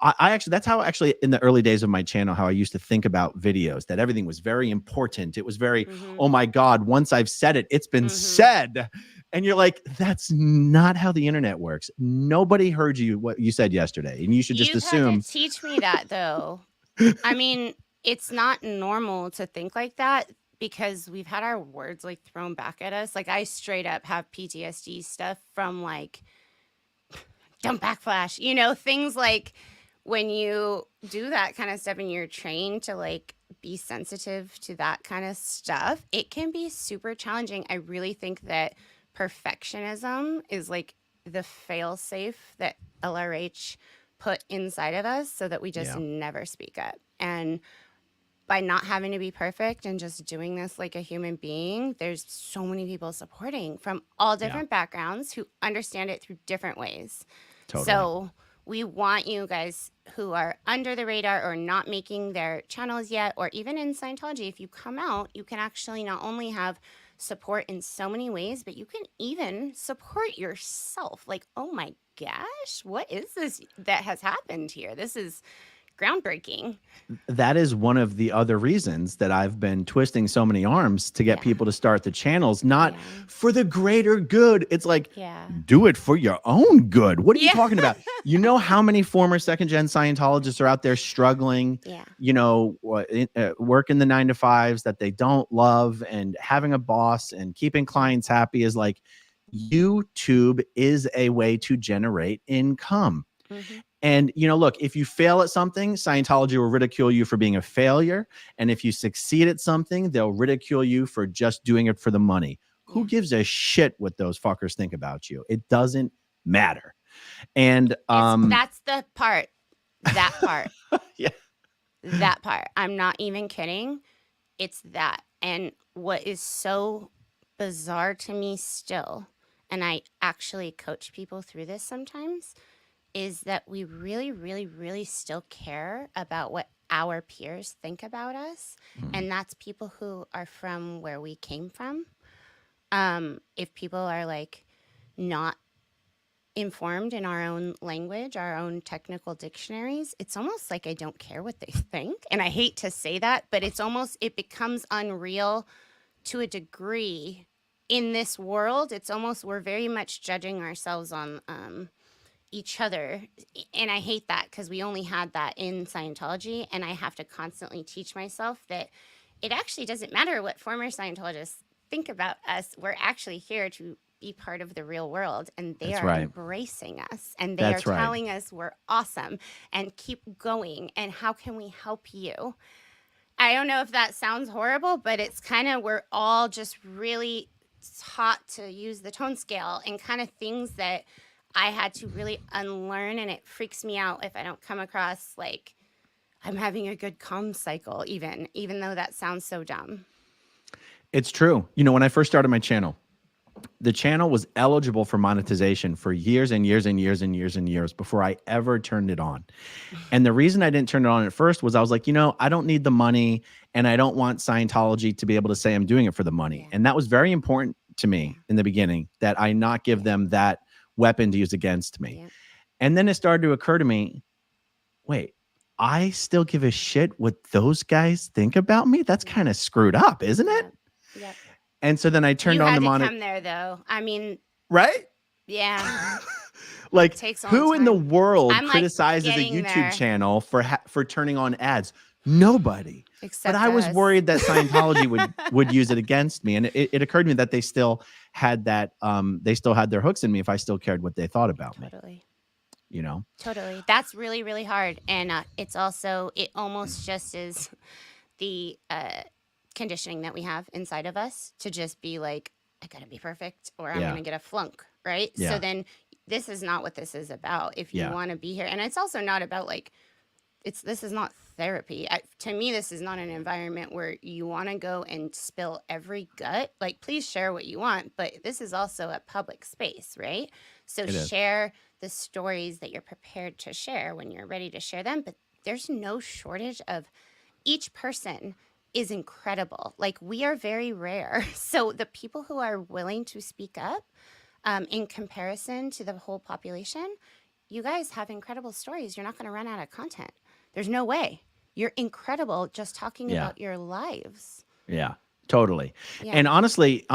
I actually, that's how actually in the early days of my channel, how I used to think about videos, that everything was very important. It was very, oh my God, once I've said it, it's been said. And you're like, that's not how the internet works. Nobody heard you, what you said yesterday. And you should just You've assume. had to teach me that though. I mean, it's not normal to think like that because we've had our words like thrown back at us. Like I straight up have PTSD stuff from like, don't backflash, things like when you do that kind of stuff and you're trained to like be sensitive to that kind of stuff, it can be super challenging. I really think that perfectionism is like the fail safe that LRH put inside of us so that we just never speak up. And by not having to be perfect and just doing this like a human being, there's so many people supporting from all different backgrounds who understand it through different ways. Totally. So we want you guys who are under the radar or not making their channels yet, or even in Scientology, if you come out, you can actually not only have support in so many ways, but you can even support yourself. Like, oh my gosh, what is this that has happened here? This is groundbreaking. That is one of the other reasons that I've been twisting so many arms to get people to start the channels, not for the greater good. It's like, do it for your own good. What are you talking about? You know how many former second gen Scientologists are out there struggling, working the 9-to-5s that they don't love, and having a boss and keeping clients happy is like, YouTube is a way to generate income. And, look, if you fail at something, Scientology will ridicule you for being a failure. And if you succeed at something, they'll ridicule you for just doing it for the money. Who gives a shit what those fuckers think about you? It doesn't matter. And that's the part. That part. Yeah. That part. I'm not even kidding. It's that. And what is so bizarre to me still, and I actually coach people through this sometimes, is that we really, really, really still care about what our peers think about us. And that's people who are from where we came from. If people are like not informed in our own language, our own technical dictionaries, it's almost like I don't care what they think. And I hate to say that, but it becomes unreal to a degree in this world. It's almost, we're very much judging ourselves on, each other. And I hate that because we only had that in Scientology. And I have to constantly teach myself that it actually doesn't matter what former Scientologists think about us. We're actually here to be part of the real world. And they are embracing us. And they are telling us we're awesome and keep going. And how can we help you? I don't know if that sounds horrible, but it's kind of, we're all just really taught to use the tone scale and kind of things that I had to really unlearn, and it freaks me out if I don't come across like I'm having a good comm cycle, even though that sounds so dumb. It's true. When I first started my channel, the channel was eligible for monetization for years and years and years and years and years before I ever turned it on. And the reason I didn't turn it on at first was I was like, I don't need the money, and I don't want Scientology to be able to say I'm doing it for the money. And that was very important to me in the beginning, that I not give them that weapon to use against me. And then it started to occur to me, wait, I still give a shit what those guys think about me? That's kind of screwed up, isn't it? Yep. And so then I turned on the monitor. Come there though. I mean, right? Yeah. Like, who in the world criticizes a YouTube channel for turning on ads? Nobody. Except but I was worried that Scientology would use it against me. And it occurred to me that they still had that, they still had their hooks in me if I still cared what they thought about me. Totally. That's really, really hard. And it's also, it almost just is the conditioning that we have inside of us to just be like, I gotta be perfect or I'm Yeah. gonna get a flunk, right? Yeah. So then this is not what this is about. If you Yeah. want to be here, and it's also not about like this is not therapy. To me, this is not an environment where you want to go and spill every gut. Like, please share what you want, but this is also a public space, right? So It is. share the stories that you're prepared to share when you're ready to share them. But there's no shortage of each person is incredible. Like, we are very rare. So the people who are willing to speak up in comparison to the whole population, you guys have incredible stories. You're not going to run out of content. There's no way. You're incredible just talking Yeah. about your lives. Yeah, totally. Yeah. And honestly,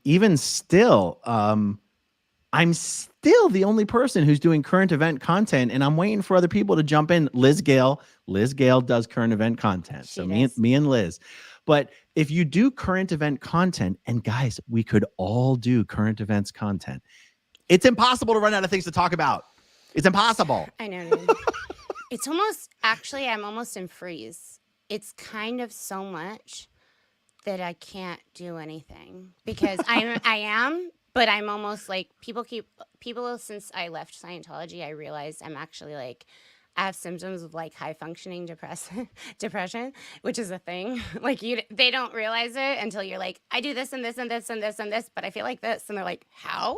even still, I'm still the only person who's doing current event content, and I'm waiting for other people to jump in. Liz Gale does current event content. She So does. me and Liz. But if you do current event content, and guys, we could all do current events content. It's impossible to run out of things to talk about. It's impossible. I know, dude. It's almost, actually, I'm almost in freeze. It's kind of so much that I can't do anything because I am, but I'm almost like people, since I left Scientology, I realized I'm actually like, I have symptoms of like high functioning depression, which is a thing. Like they don't realize it until you're like, I do this and this and this and this and this, but I feel like this. And they're like, how?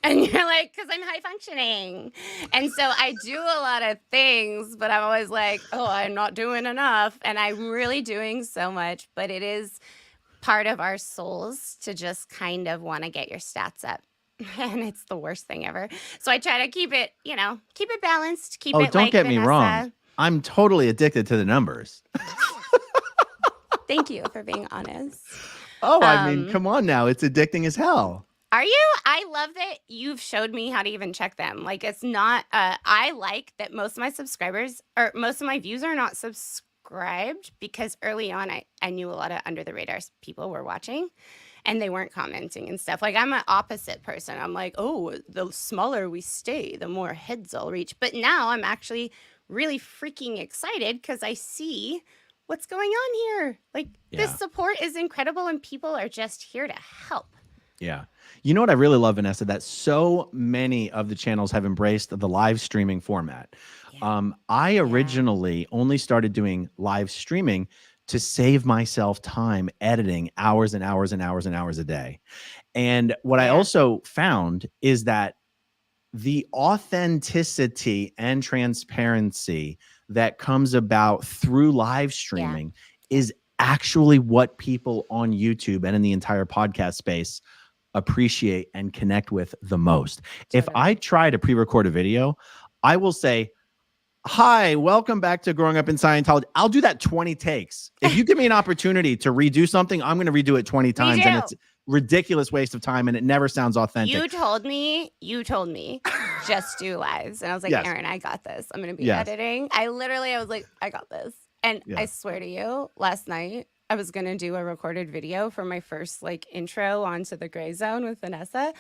And you're like, because I'm high functioning. And so I do a lot of things, but I'm always like, oh, I'm not doing enough. And I'm really doing so much. But it is part of our souls to just kind of want to get your stats up. And it's the worst thing ever. So I try to keep it, keep it balanced. Keep it don't like get me Vanessa. wrong. I'm totally addicted to the numbers. Thank you for being honest. Oh, I mean, come on now. It's addicting as hell. Are you? I love that you've showed me how to even check them. Like, it's not, I like that most of my subscribers or most of my views are not subscribed because early on I knew a lot of under the radar people were watching and they weren't commenting and stuff. Like, I'm an opposite person. I'm like, oh, the smaller we stay, the more heads I'll reach. But now I'm actually really freaking excited because I see what's going on here. Like, this support is incredible and people are just here to help. Yeah. You know what I really love, Vanessa, that so many of the channels have embraced the live streaming format. Yeah. I originally only started doing live streaming to save myself time editing hours and hours and hours and hours a day. And what I also found is that the authenticity and transparency that comes about through live streaming is actually what people on YouTube and in the entire podcast space appreciate and connect with the most. Totally. If I try to pre-record a video, I will say, hi, welcome back to Growing Up in Scientology. I'll do that 20 takes. If you give me an opportunity to redo something, I'm going to redo it 20 times. And it's ridiculous waste of time and it never sounds authentic. You told me, just do lives. And I was like, Aaron, I got this. I'm going to be editing. I was like, I got this. And I swear to you, last night, I was going to do a recorded video for my first like intro onto the gray zone with Vanessa.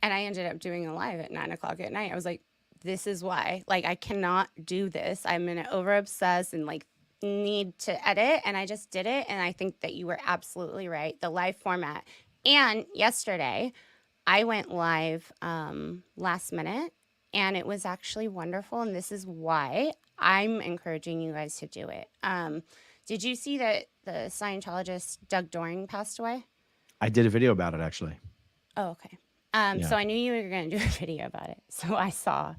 And I ended up doing a live at 9:00 at night. I was like, this is why, like, I cannot do this. I'm going to over obsess and like need to edit. And I just did it. And I think that you were absolutely right. The live format. And yesterday I went live last minute and it was actually wonderful. And this is why I'm encouraging you guys to do it. Did you see that the Scientologist Doug Doring passed away? I did a video about it, actually. Oh, okay. So I knew you were going to do a video about it. So I saw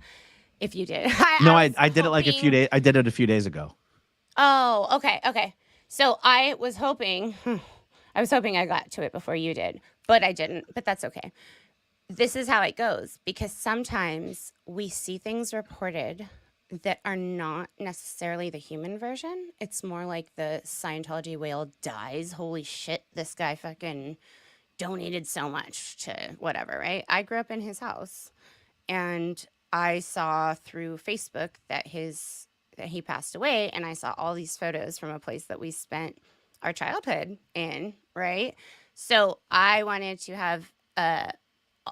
if you did. I did it like a few days. I did it a few days ago. Oh, okay. Okay. So I was hoping I got to it before you did, but I didn't, but that's okay. This is how it goes because sometimes we see things reported that are not necessarily the human version. It's more like the Scientology whale dies. Holy shit, this guy fucking donated so much to whatever, right? I grew up in his house and I saw through Facebook that he passed away and I saw all these photos from a place that we spent our childhood in, right? So I wanted to have a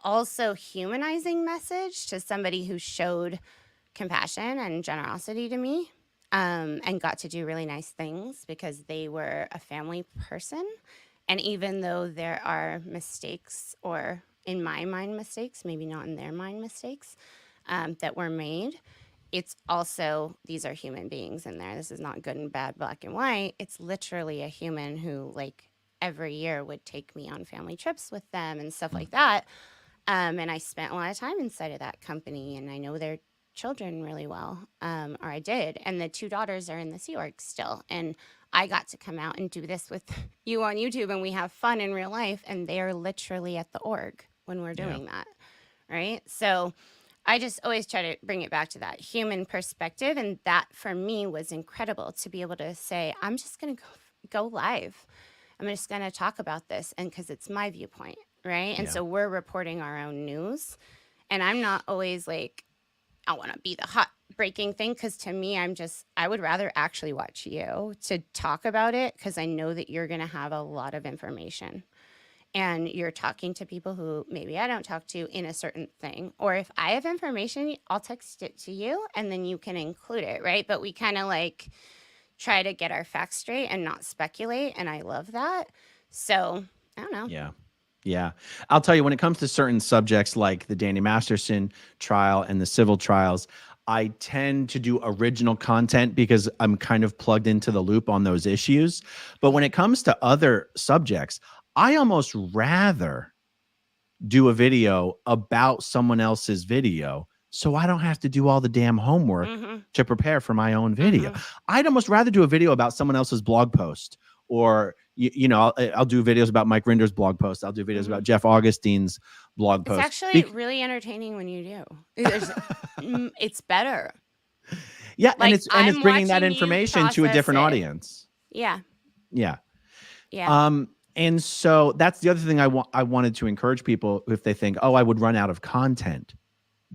also humanizing message to somebody who showed compassion and generosity to me and got to do really nice things because they were a family person And even though there are mistakes, or in my mind mistakes, maybe not in their mind mistakes, that were made, it's also, these are human beings in there. This is not good and bad, black and white. It's literally a human who, like, every year would take me on family trips with them and stuff like that. And I spent a lot of time inside of that company, and I know their children really well, or I did. And the 2 daughters are in the Sea Org still. And I got to come out and do this with you on YouTube, and we have fun in real life. And they are literally at the org when we're doing that. Right. So I just always try to bring it back to that human perspective. And that for me was incredible to be able to say, I'm just going to go live. I'm just going to talk about this. And because it's my viewpoint. Right. And so we're reporting our own news. And I'm not always like, I want to be the hot breaking thing. Because to me, I would rather actually watch you to talk about it, because I know that you're going to have a lot of information. And you're talking to people who maybe I don't talk to in a certain thing. Or if I have information, I'll text it to you and then you can include it, right? But we kind of like try to get our facts straight and not speculate. And I love that. So I don't know. Yeah. Yeah. I'll tell you, when it comes to certain subjects like the Danny Masterson trial and the civil trials, I tend to do original content because I'm kind of plugged into the loop on those issues. But when it comes to other subjects, I almost rather do a video about someone else's video so I don't have to do all the damn homework to prepare for my own video. I'd almost rather do a video about someone else's blog post, or, you know, I'll do videos about Mike Rinder's blog post. I'll do videos about Jeff Augustine's blog post. It's actually really entertaining when you do. It's better. Yeah, Like, and it's bringing that watching you information to a different process it. audience. Yeah. Yeah. Yeah. And so that's the other thing I wanted to encourage people, if they think, oh, I would run out of content,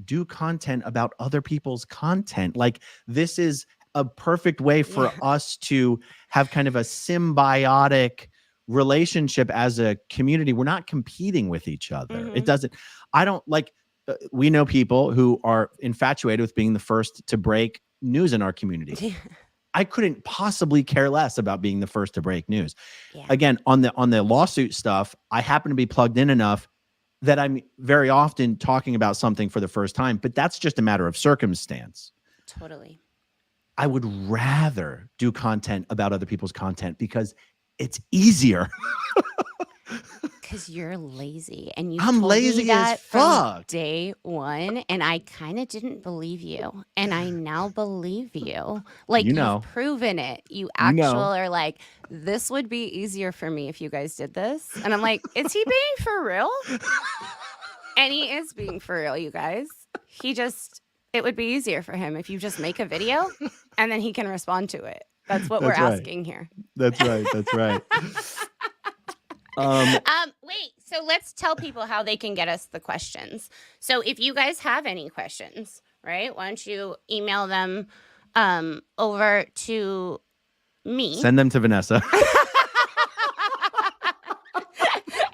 do content about other people's content. Like, this is a perfect way for us to have kind of a symbiotic relationship as a community. We're not competing with each other. We know people who are infatuated with being the first to break news in our community. I couldn't possibly care less about being the first to break news. Yeah. Again, on the lawsuit stuff, I happen to be plugged in enough that I'm very often talking about something for the first time, but that's just a matter of circumstance. Totally. I would rather do content about other people's content because it's easier. Because you're lazy, and you I'm told lazy me that as fuck. from day one, and I kind of didn't believe you, and I now believe you. Like, you've proven it. You are like, this would be easier for me if you guys did this, and I'm like, is he being for real? And he is being for real, you guys. It would be easier for him if you just make a video, and then he can respond to it. That's what we're asking here. That's right. That's right. Wait, so let's tell people how they can get us the questions. So if you guys have any questions, right, why don't you email them over to me. Send them to Vanessa.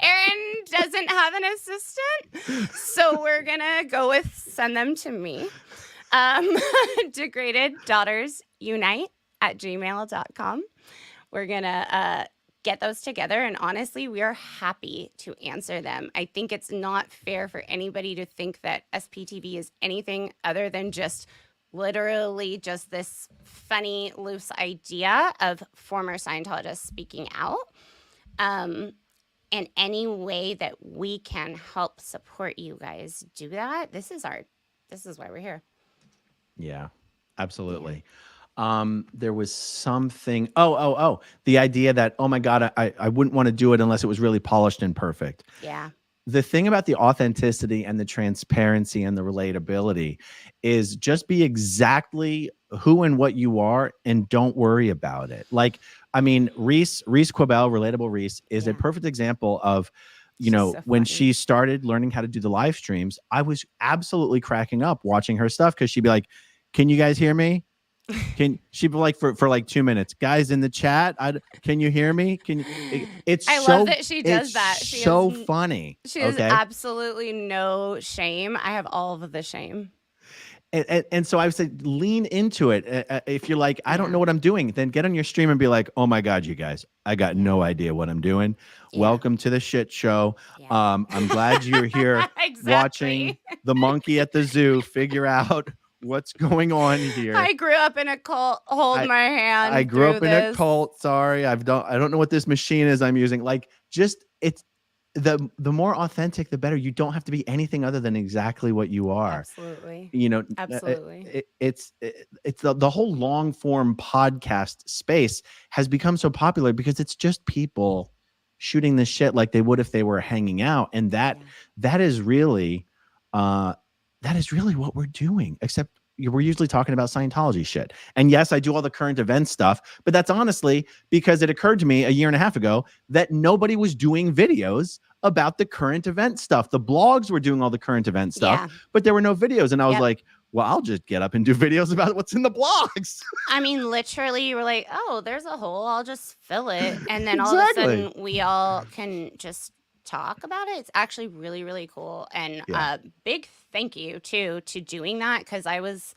Aaron doesn't have an assistant, so we're going to go with send them to me. degradeddaughtersunite@gmail.com. We're going to get those together, and honestly, we are happy to answer them. I think it's not fair for anybody to think that SPTV is anything other than just literally just this funny, loose idea of former Scientologists speaking out. And any way that we can help support you guys do that, this is why we're here. Yeah, absolutely. There was something, the idea that, oh my God, I wouldn't want to do it unless it was really polished and perfect. Yeah. The thing about the authenticity and the transparency and the relatability is just be exactly who and what you are, and don't worry about it. Like, I mean, Reese Quibell, Relatable Reese, is a perfect example of, when she started learning how to do the live streams, I was absolutely cracking up watching her stuff, because she'd be like, can you guys hear me? She'd be like, for like 2 minutes, guys in the chat, can you hear me? I love that she does that. She's so funny. She has absolutely no shame. I have all of the shame. And so I would say lean into it. If you're like, I don't know what I'm doing, then get on your stream and be like, oh my God, you guys, I got no idea what I'm doing. Yeah. Welcome to the shit show. Yeah. I'm glad you're here watching the monkey at the zoo figure out what's going on here. I grew up in a cult. Hold my hand. I grew up in this. a cult. Sorry. I don't know what this machine is I'm using. Like, just it's the more authentic, the better. You don't have to be anything other than exactly what you are. Absolutely. You know, absolutely. It's the whole long form podcast space has become so popular because it's just people shooting the shit like they would if they were hanging out. And that is really what we're doing, except we're usually talking about Scientology shit. And yes, I do all the current event stuff, but that's honestly because it occurred to me a year and a half ago that nobody was doing videos about the current event stuff. The blogs were doing all the current event stuff, but there were no videos. And I was like, well, I'll just get up and do videos about what's in the blogs. I mean, literally, you were like, oh, there's a hole. I'll just fill it. And then all of a sudden we all can just talk about it. It's actually really, really cool. And big thank you too to doing that, because I was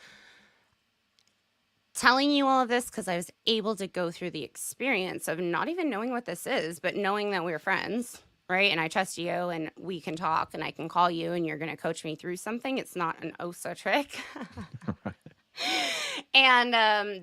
telling you all of this because I was able to go through the experience of not even knowing what this is, but knowing that we're friends, right? And I trust you and we can talk and I can call you and you're going to coach me through something. It's not an OSA trick. And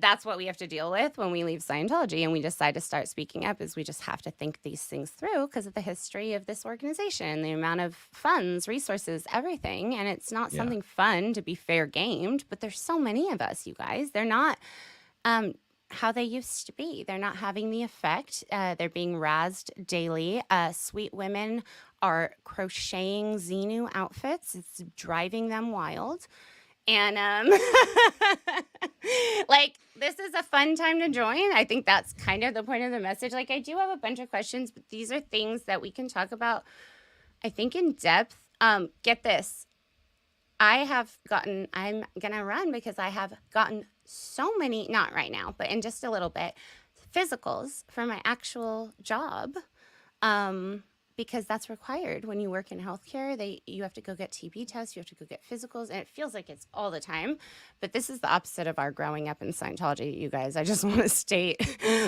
that's what we have to deal with when we leave Scientology and we decide to start speaking up, is we just have to think these things through because of the history of this organization, the amount of funds, resources, everything. And it's not something fun to be fair gamed, but there's so many of us, you guys. They're not how they used to be. They're not having the effect. They're being razzed daily. Sweet women are crocheting Xenu outfits. It's driving them wild. And like, this is a fun time to join. I think that's kind of the point of the message. Like, I do have a bunch of questions, but these are things that we can talk about, I think, in depth. Get this. I'm going to run because I have gotten so many, not right now, but in just a little bit, physicals for my actual job. Because that's required when you work in healthcare. You have to go get TB tests, you have to go get physicals, and it feels like it's all the time. But this is the opposite of our growing up in Scientology, you guys. I just want to state,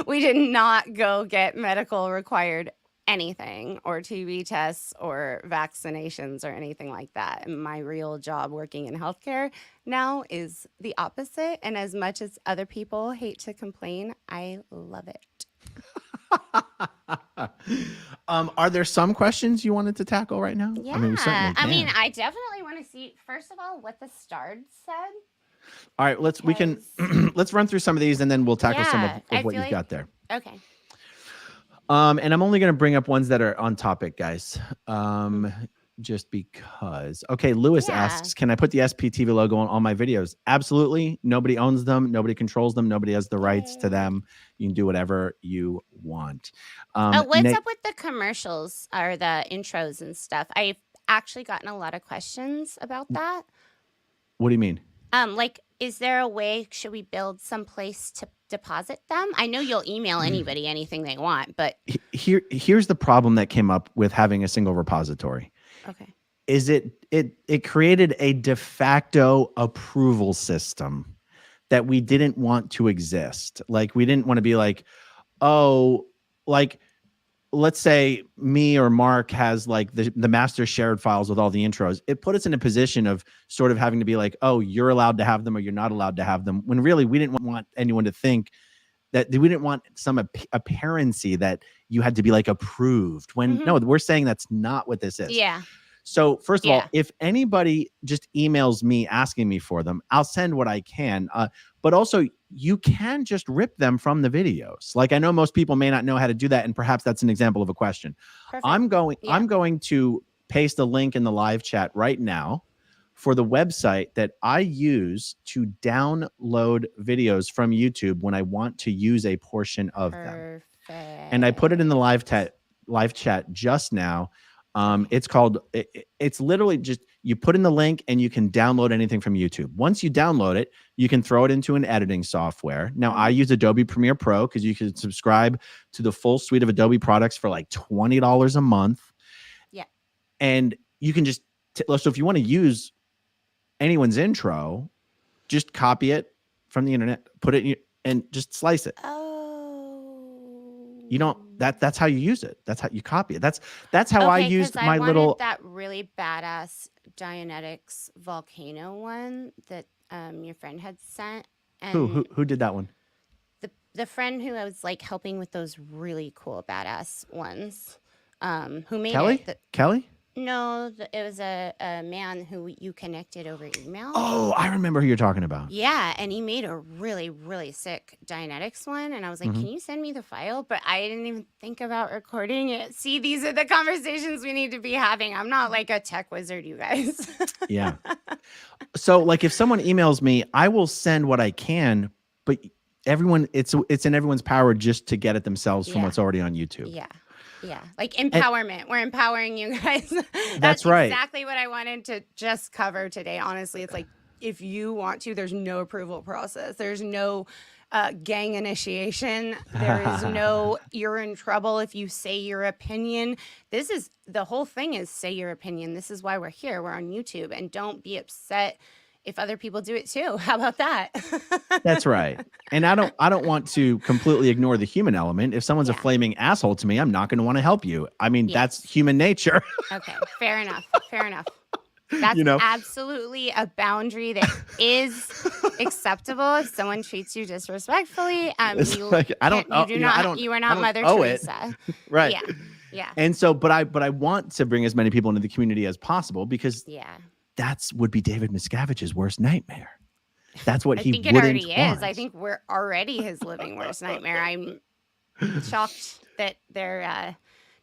we did not go get medical required anything, or TB tests, or vaccinations, or anything like that. And my real job working in healthcare now is the opposite. And as much as other people hate to complain, I love it. Are there some questions you wanted to tackle right now? Yeah. I mean, we certainly can. I mean, I definitely want to see, first of all, what the stars said. All right, let's run through some of these and then we'll tackle some of what you've got there. Okay. And I'm only going to bring up ones that are on topic, guys. Just because. Okay, Lewis asks, can I put the SPTV logo on all my videos? Absolutely. Nobody owns them. Nobody controls them. Nobody has the rights to them. You can do whatever you want. What's up with the commercials or the intros and stuff? I've actually gotten a lot of questions about that. What do you mean? Like, is there a way, should we build some place to deposit them? I know you'll email anybody anything they want, but here's the problem that came up with having a single repository. Okay. Is it created a de facto approval system that we didn't want to exist. Like, we didn't want to be like, oh, like, let's say me or Mark has like the master shared files with all the intros. It put us in a position of sort of having to be like, oh, you're allowed to have them or you're not allowed to have them. When really we didn't want anyone to think that we didn't want some apparency that you had to be like approved when no, we're saying that's not what this is. Yeah. So first of all, if anybody just emails me asking me for them, I'll send what I can. But also you can just rip them from the videos. Like, I know most people may not know how to do that. And perhaps that's an example of a question. Perfect. I'm going to paste a link in the live chat right now for the website that I use to download videos from YouTube when I want to use a portion of them. And I put it in the live chat just now. It's called, it's literally just, you put in the link and you can download anything from YouTube. Once you download it, you can throw it into an editing software. Now, I use Adobe Premiere Pro because you can subscribe to the full suite of Adobe products for like $20 a month. Yeah. And you can just, so if you want to use anyone's intro, just copy it from the internet, put it in and just slice it. Oh. You don't. That's how you use it. That's how you copy it. That's how I Okay, used 'cause my I wanted little. that really badass Dianetics volcano one that your friend had sent, and Who did that one? the friend who I was like helping with those really cool badass ones, who made Kelly? it. Kelly? No, it was a man who you connected over email. Oh, I remember who you're talking about. Yeah, and he made a really, really sick Dianetics one, and I was like, Mhm. "Can you send me the file?" But I didn't even think about recording it. See, these are the conversations we need to be having. I'm not like a tech wizard, you guys. Yeah. So like if someone emails me, I will send what I can, but everyone it's in everyone's power just to get it themselves from Yeah. what's already on YouTube. Yeah. Yeah. Like empowerment. We're empowering you guys. That's right. Exactly what I wanted to just cover today. Honestly, it's like if you want to, there's no approval process. There's no gang initiation. There is no you're in trouble if you say your opinion. This is the whole thing is say your opinion. This is why we're here. We're on YouTube, and don't be upset if other people do it too. How about that? That's right. And I don't want to completely ignore the human element. If someone's a Yeah. flaming asshole to me, I'm not going to want to help you. I mean, Yes. that's human nature. Okay, fair enough. Fair enough. That's You know? absolutely a boundary that is acceptable if someone treats you disrespectfully. It's You like, I don't- can't- oh, you do you know, I not. don't- You are I not don't Mother owe it. Teresa. Right. Yeah. Yeah. And so, but I want to bring as many people into the community as possible because Yeah. that's would be David Miscavige's worst nightmare. That's what I he think it wouldn't already want. is. I think we're already his living worst nightmare. I'm shocked that they're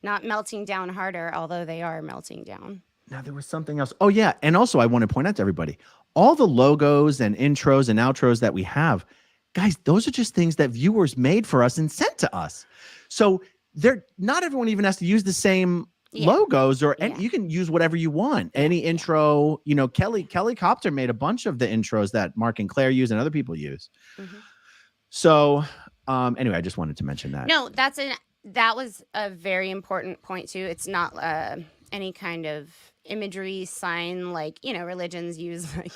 not melting down harder, although they are melting down. Now there was something else. Oh yeah, and also I want to point out to everybody, all the logos and intros and outros that we have, guys, those are just things that viewers made for us and sent to us. So they're not everyone even has to use the same Yeah. logos or Yeah. you can use whatever you want. Any intro, you know, Kelly Copter made a bunch of the intros that Mark and Claire use and other people use. Mhm. So anyway, I just wanted to mention that. No, that was a very important point too. It's not any kind of imagery sign like religions use like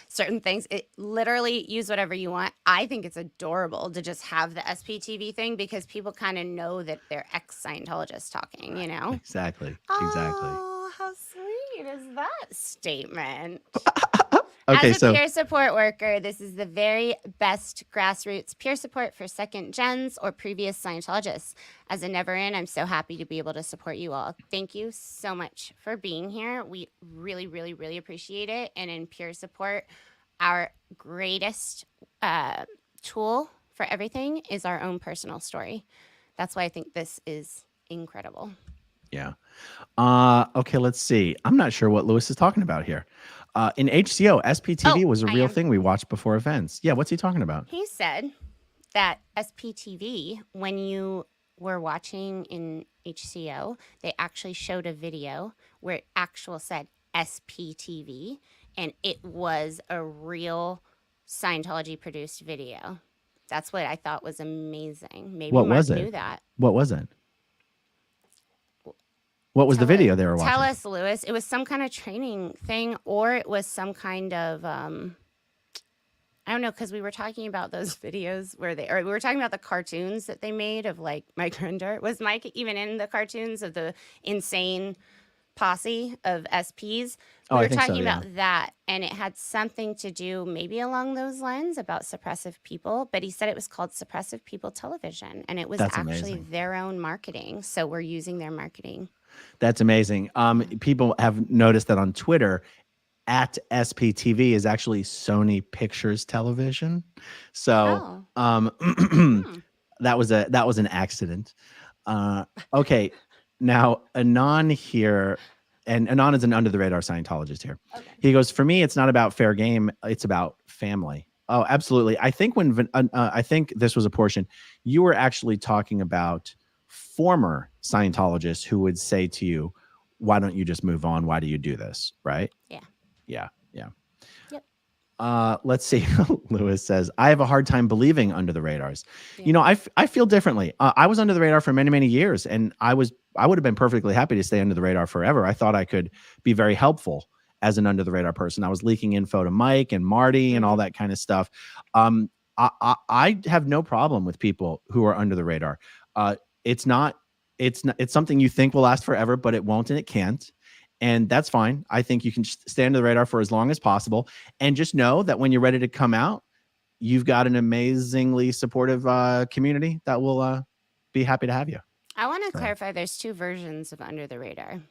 certain things. It literally use whatever you want. I think it's adorable to just have the SPTV thing because people kind of know that they're ex-Scientologists talking. Exactly. Oh, how sweet is that statement? Okay, As a peer support worker, this is the very best grassroots peer support for second gens or previous Scientologists. As a never in, I'm so happy to be able to support you all. Thank you so much for being here. We really, really, really appreciate it. And in peer support, our greatest tool for everything is our own personal story. That's why I think this is incredible. Yeah. Okay, let's see. I'm not sure what Lewis is talking about here. In HCO, SPTV was a I real am. thing we watched before events. Yeah, what's he talking about? He said that SPTV, when you were watching in HCO, they actually showed a video where it actually said SPTV, and it was a real Scientology produced video. That's what I thought was amazing. Maybe What Mark was it? knew that. What was it? What was the video they were watching? Tell us, Lewis. It was some kind of training thing, or it was some kind of I don't know, because we were talking about those videos where we were talking about the cartoons that they made of like Mike Rinder. Was Mike even in the cartoons of the insane posse of SPs? Oh, We I were think so, talking yeah. about that, and it had something to do maybe along those lines about suppressive people, but he said it was called Suppressive People Television, and it was That's actually amazing. their own marketing. So we're using their marketing. That's amazing. People have noticed that on Twitter, at SPTV is actually Sony Pictures Television. So that was an accident. Okay, now Anon here, and Anon is an under the radar Scientologist here. Okay. He goes, for me, it's not about fair game; it's about family. Oh, absolutely. I think I think this was a portion you were actually talking about former Scientologists who would say to you, "Why don't you just move on? Why do you do this?" Right? Yeah. Yep. Let's see. Lewis says, I have a hard time believing under the radars. Yeah. You know, I feel differently. I was under the radar for many, many years, and I would have been perfectly happy to stay under the radar forever. I thought I could be very helpful. as an under the radar person. I was leaking info to Mike and Marty and all that kind of stuff. I have no problem with people who are under the radar. It's something you think will last forever, but it won't and it can't. And that's fine. I think you can stay under the radar for as long as possible. And just know that when you're ready to come out, you've got an amazingly supportive community that will be happy to have you. I want to clarify, there's two versions of under the radar.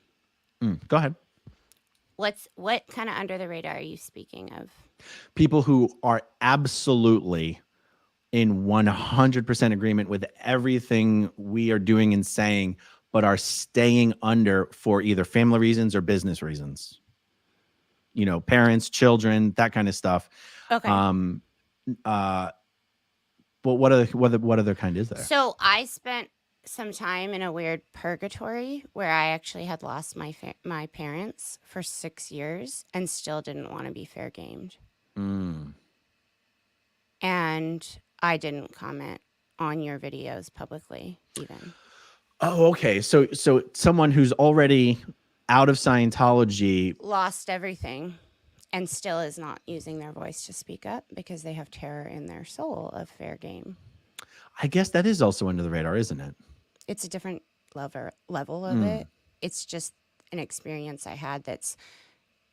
Go ahead. What kind of under the radar are you speaking of? People who are absolutely in 100% agreement with everything we are doing and saying, but are staying under for either family reasons or business reasons. You know, parents, children, that kind of stuff. Okay. But what other kind is there? So I spent some time in a weird purgatory where I actually had lost my parents for 6 years and still didn't want to be fair gamed. And I didn't comment on your videos publicly even. Oh, okay. So someone who's already out of Scientology lost everything and still is not using their voice to speak up because they have terror in their soul of fair game. I guess that is also under the radar, isn't it? It's a different level of it. It's just an experience I had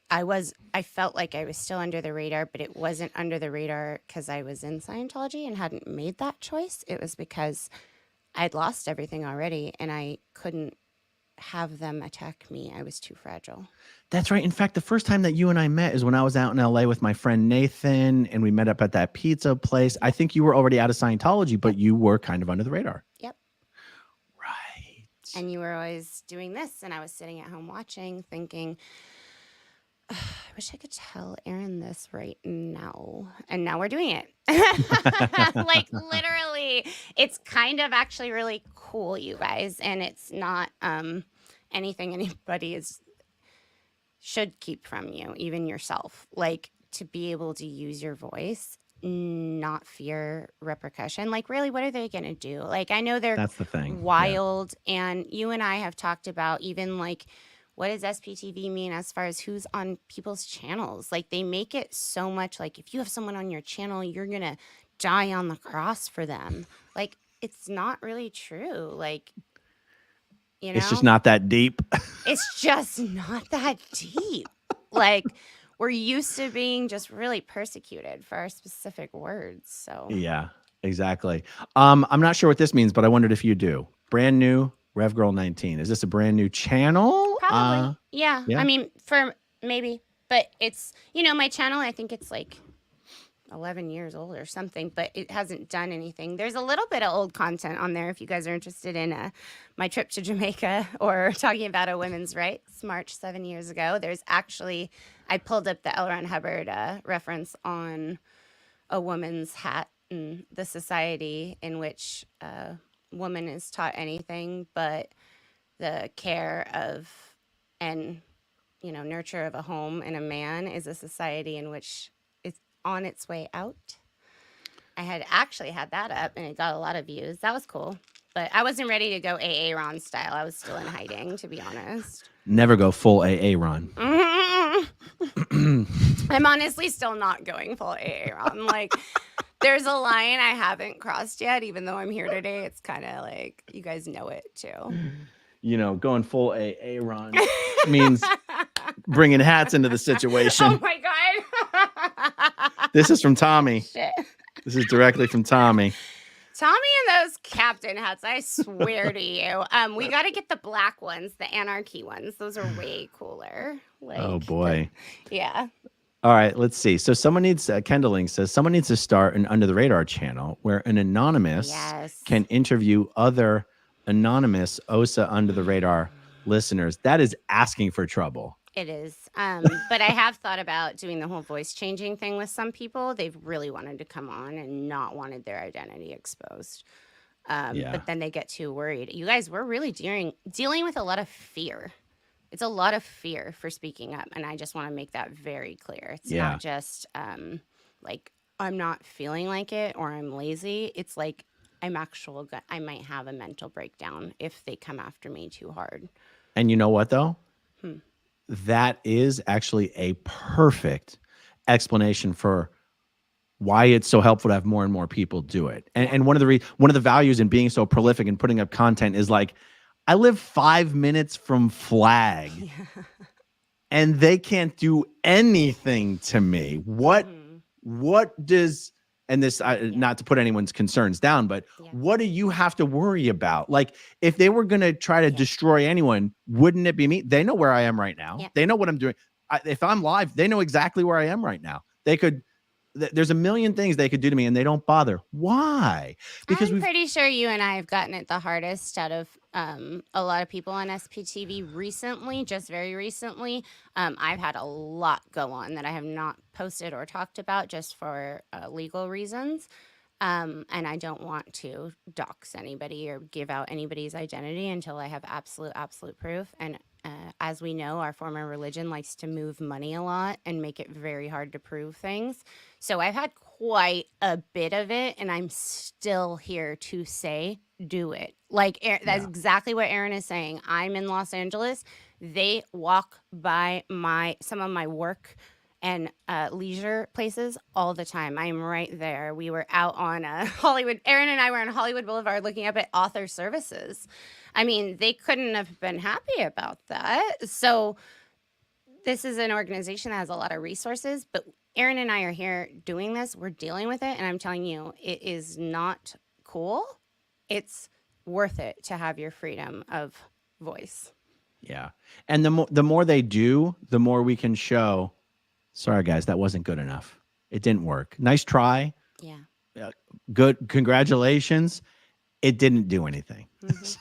I felt like I was still under the radar, but it wasn't under the radar because I was in Scientology and hadn't made that choice. It was because I'd lost everything already and I couldn't have them attack me. I was too fragile. That's right. In fact, the first time that you and I met is when I was out in LA with my friend Nathan and we met up at that pizza place. I think you were already out of Scientology, but you were kind of under the radar. Yep. Right. And you were always doing this and I was sitting at home watching thinking, I wish I could tell Aaron this right now. And now we're doing it. Like literally, it's kind of actually really cool, you guys. And it's not anything anybody should keep from you, even yourself. Like to be able to use your voice, not fear repercussion. Like really, what are they going to do? Like I know That's the thing. wild. Yeah. And you and I have talked about even like, what does SPTV mean as far as who's on people's channels? Like they make it so much like if you have someone on your channel, you're going to die on the cross for them. Like it's not really true. Like, you know, it's just not that deep. It's just not that deep. Like we're used to being just really persecuted for our specific words. So yeah, exactly. I'm not sure what this means, but I wondered if you do. Brand new RevGirl19. Is this a brand new channel? Probably. Yeah. Yeah. I mean, for maybe, but it's, you know, my channel, I think it's like 11 years old or something, but it hasn't done anything. There's a little bit of old content on there if you guys are interested in my trip to Jamaica or talking about a women's rights march 7 years ago. There's actually, I pulled up the L. Ron Hubbard reference on a woman's hat and the society in which woman is taught anything but the care of and nurture of a home and a man is a society in which it's on its way out. I had actually had that up and it got a lot of views. That was cool, but I wasn't ready to go AA Ron style. I was still in hiding, to be honest. Never go full AA Ron. I'm honestly still not going full AA Ron. Like there's a line I haven't crossed yet, even though I'm here today. It's kind of like, you guys know it too. Going full AA Ron means bringing hats into the situation. Oh my God. This is from Tommy. Shit. This is directly from Tommy. Tommy and those captain hats, I swear to you. We got to get the black ones, the anarchy ones. Those are way cooler. Like, oh boy. Yeah. All right, let's see. So someone needs, Kendall Link says, someone needs to start an Under the Radar channel where an anonymous can interview other anonymous OSA Under the Radar listeners. That is asking for trouble. It is. But I have thought about doing the whole voice changing thing with some people. They've really wanted to come on and not wanted their identity exposed. But then they get too worried. You guys, we're really dealing with a lot of fear. It's a lot of fear for speaking up. And I just want to make that very clear. It's not just like I'm not feeling like it or I'm lazy. It's like I might have a mental breakdown if they come after me too hard. And you know what, though? that is actually a perfect explanation for why it's so helpful to have more and more people do it. And one of the values in being so prolific and putting up content is like, I live 5 minutes from Flag and they can't do anything to me. What does, and this, not to put anyone's concerns down, but what do you have to worry about? Like, if they were going to try to destroy anyone, wouldn't it be me? They know where I am right now. They know what I'm doing. If I'm live, they know exactly where I am right now. They could, there's a million things they could do to me and they don't bother. Why? Because I'm pretty sure you and I have gotten it the hardest out of a lot of people on SPTV recently, just very recently. I've had a lot go on that I have not posted or talked about just for legal reasons. And I don't want to dox anybody or give out anybody's identity until I have absolute proof. And as we know, our former religion likes to move money a lot and make it very hard to prove things. So I've had quite a bit of it, and I'm still here to say, do it. Like, that's exactly what Aaron is saying. I'm in Los Angeles. They walk by some of my work and leisure places all the time. I'm right there. We were out on Hollywood. Aaron and I were on Hollywood Boulevard looking up at author services. I mean, they couldn't have been happy about that. So this is an organization that has a lot of resources, but Aaron and I are here doing this. We're dealing with it. And I'm telling you, it is not cool. It's worth it to have your freedom of voice. Yeah. And the more they do, the more we can show, sorry, guys, that wasn't good enough. It didn't work. Nice try. Yeah. Good. Congratulations. It didn't do anything. So,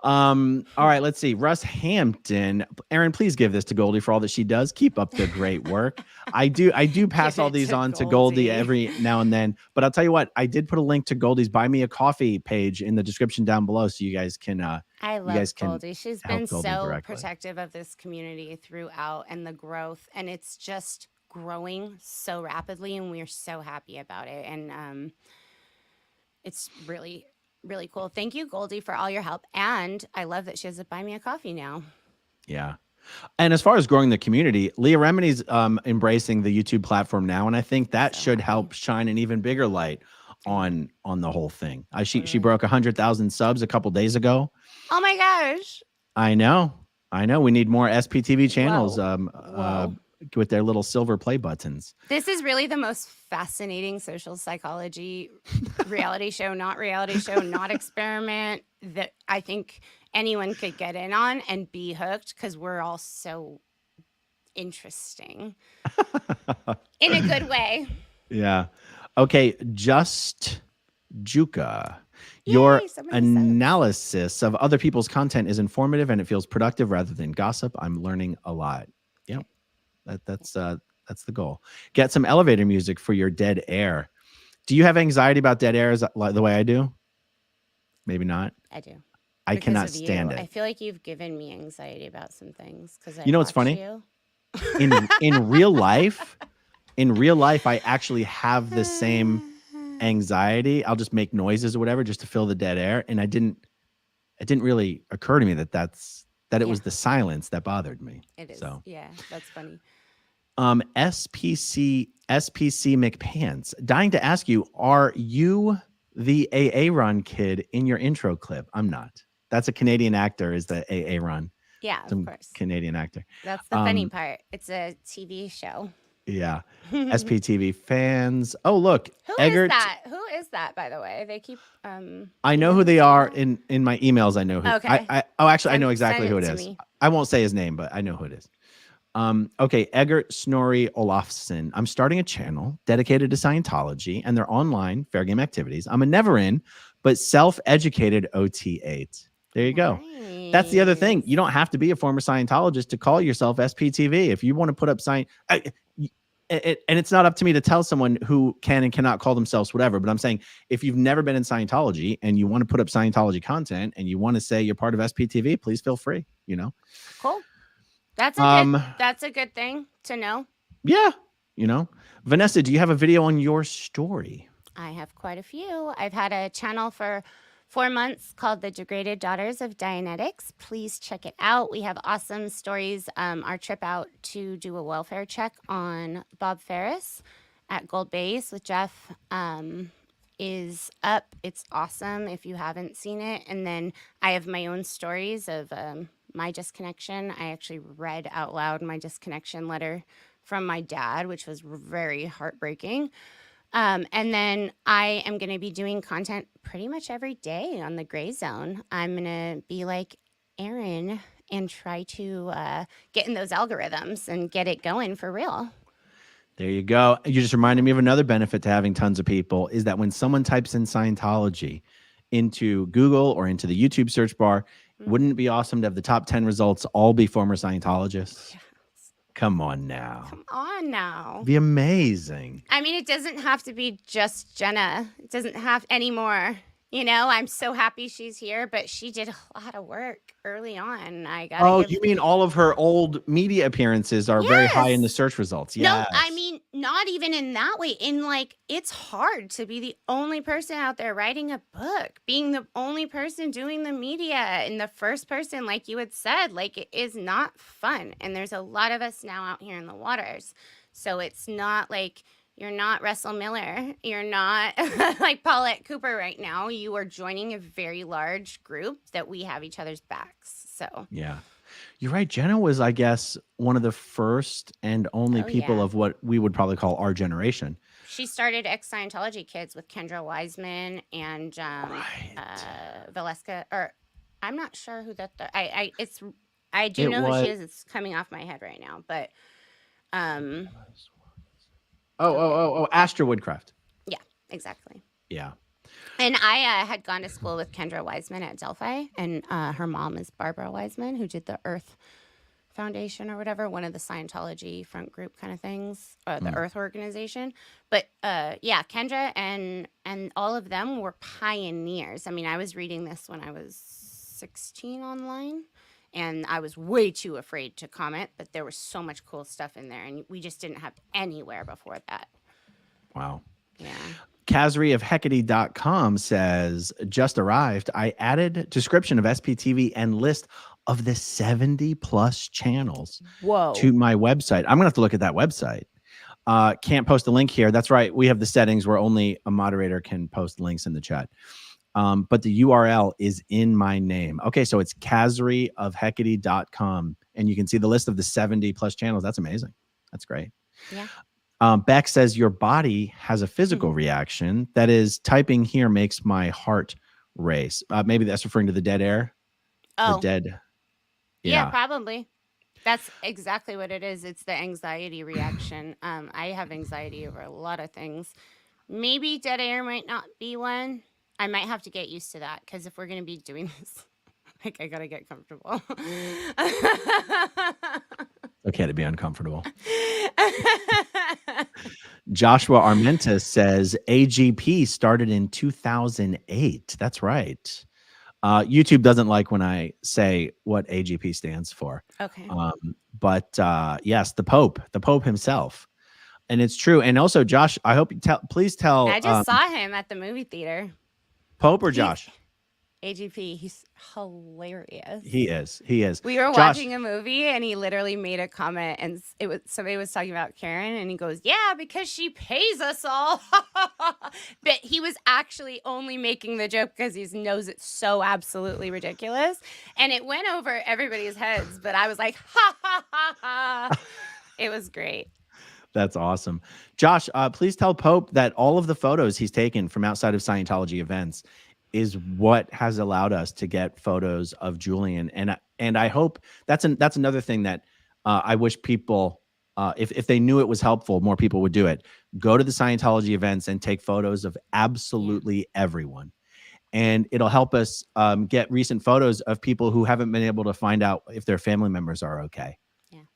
all right, let's see. Russ Hampton. Aaron, please give this to Goldie for all that she does. Keep up the great work. I do pass all these on to Goldie every now and then. But I'll tell you what, I did put a link to Goldie's Buy Me a Coffee page in the description down below, so you guys can. I love Goldie. She's been so directly. Protective of this community throughout and the growth, and it's just growing so rapidly, and we're so happy about it. And it's really, really cool. Thank you, Goldie, for all your help. And I love that she has a Buy Me a Coffee now. Yeah. And as far as growing the community, Leah Remini's embracing the YouTube platform now. And I think that should help shine an even bigger light on the whole thing. She broke 100,000 subs a couple days ago. Oh my gosh. I know. We need more SPTV channels with their little silver play buttons. This is really the most fascinating social psychology reality show, not experiment that I think anyone could get in on and be hooked, because we're all so interesting in a good way. Yeah. Okay. Just Juka. Your analysis of other people's content is informative and it feels productive rather than gossip. I'm learning a lot. Yep. That's the goal. Get some elevator music for your dead air. Do you have anxiety about dead air the way I do? Maybe not. I do. I cannot stand it. I feel like you've given me anxiety about some things because you know what's funny? In real life, I actually have the same anxiety. I'll just make noises or whatever just to fill the dead air, and it didn't really occur to me that it was the silence that bothered me. It is. So yeah, that's funny. SPC McPants, dying to ask you, are you the AA Run kid in your intro clip? I'm not. That's a Canadian actor, is the AA Run. Yeah, of course. Canadian actor. That's the funny part. It's a TV show. Yeah. SPTV fans. Oh, look. Who is that? Who is that, by the way? They keep I know who they are in my emails. I know who. Okay. I know exactly who it is. I won't say his name, but I know who it is. Okay, Eggert Snorri Olafsson. I'm starting a channel dedicated to Scientology and their online fair game activities. I'm a never in, but self-educated OT8. There you go. Nice. That's the other thing. You don't have to be a former Scientologist to call yourself SPTV. If you want to put up and it's not up to me to tell someone who can and cannot call themselves whatever, but I'm saying if you've never been in Scientology and you want to put up Scientology content and you want to say you're part of SPTV, please feel free, Cool. That's a good thing to know. Yeah. Vanessa, do you have a video on your story? I have quite a few. I've had a channel for 4 months, called The Degraded Daughters of Dianetics. Please check it out. We have awesome stories. Our trip out to do a welfare check on Bob Ferris at Gold Base with Jeff is up. It's awesome if you haven't seen it. And then I have my own stories of my disconnection. I actually read out loud my disconnection letter from my dad, which was very heartbreaking. And then I am going to be doing content pretty much every day on the Gray Zone. I'm going to be like Aaron and try to get in those algorithms and get it going for real. There you go. You just reminded me of another benefit to having tons of people is that when someone types in Scientology into Google or into the YouTube search bar, wouldn't it be awesome to have the top 10 results all be former Scientologists? Yes. Come on now. Come on now. Be amazing. I mean, it doesn't have to be just Jenna. It doesn't have anymore. You know, I'm so happy she's here, but she did a lot of work early on. I got. Oh, you mean all of her old media appearances are very high in the search results? Yes. No, I mean, not even in that way. In like, it's hard to be the only person out there writing a book, being the only person doing the media, and the first person, like you had said, like it is not fun. And there's a lot of us now out here in the waters. So it's not like you're not Russell Miller. You're not like Paulette Cooper right now. You are joining a very large group that we have each other's backs. So yeah. You're right. Jenna was, I guess, one of the first and only people of what we would probably call our generation. She started ex-Scientology Kids with Kendra Wiseman and Valeska, or I'm not sure who that. I do know who she is. It's coming off my head right now, but Astra Woodcraft. Yeah, exactly. Yeah. And I had gone to school with Kendra Wiseman at Delphi, and her mom is Barbara Wiseman, who did the Earth Foundation or whatever, one of the Scientology front group kind of things, the Earth Organization. But yeah, Kendra and all of them were pioneers. I mean, I was reading this when I was 16 online, and I was way too afraid to comment, but there was so much cool stuff in there, and we just didn't have anywhere before that. Wow. Yeah. Kazri of Hecate.com says, just arrived. I added description of SPTV and list of the 70 plus channels to my website. I'm going to have to look at that website. Can't post a link here. That's right. We have the settings where only a moderator can post links in the chat. But the URL is in my name. Okay, so it's Kazri of Hecate.com. And you can see the list of the 70 plus channels. That's amazing. That's great. Yeah. Beck says your body has a physical reaction. That is, typing here makes my heart race. Maybe that's referring to the dead air. Oh, the dead. Yeah, probably. That's exactly what it is. It's the anxiety reaction. I have anxiety over a lot of things. Maybe dead air might not be one. I might have to get used to that because if we're going to be doing this, like I got to get comfortable. Okay to be uncomfortable. Joshua Armenta says AGP started in 2008. That's right. YouTube doesn't like when I say what AGP stands for. Okay. But yes, the Pope himself. And it's true. And also, Josh, I hope you please tell. I just saw him at the movie theater. Pope or Josh? AGP. He's hilarious. He is. We were watching a movie and he literally made a comment and somebody was talking about Karen and he goes, yeah, because she pays us all. But he was actually only making the joke because he knows it's so absolutely ridiculous. And it went over everybody's heads, but I was like, ha, ha, ha, ha. It was great. That's awesome. Josh, please tell Pope that all of the photos he's taken from outside of Scientology events is what has allowed us to get photos of Julian. And I hope that's another thing that I wish people, if they knew it was helpful, more people would do it. Go to the Scientology events and take photos of absolutely everyone. And it'll help us get recent photos of people who haven't been able to find out if their family members are okay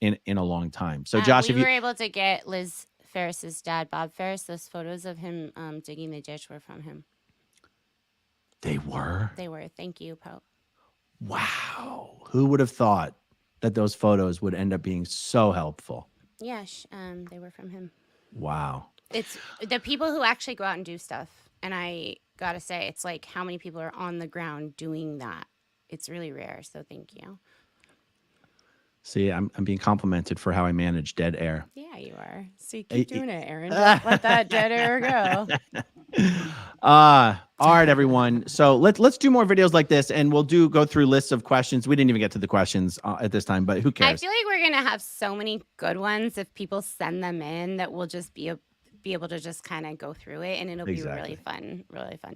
in a long time. So Josh, we were able to get Liz Ferris's dad, Bob Ferris, those photos of him digging the ditch were from him. They were? They were. Thank you, Pope. Wow. Who would have thought that those photos would end up being so helpful? Yeah, they were from him. Wow. It's the people who actually go out and do stuff And I gotta say, it's like how many people are on the ground doing that. It's really rare. So thank you. See, I'm being complimented for how I manage dead air. Yeah, you are. So you keep doing it, Aaron. Don't let that dead air go. All right, everyone. So let's do more videos like this, and we'll go through lists of questions. We didn't even get to the questions at this time, but who cares? I feel like we're gonna have so many good ones if people send them in that we'll just be able to just kind of go through it, and it'll be a really fun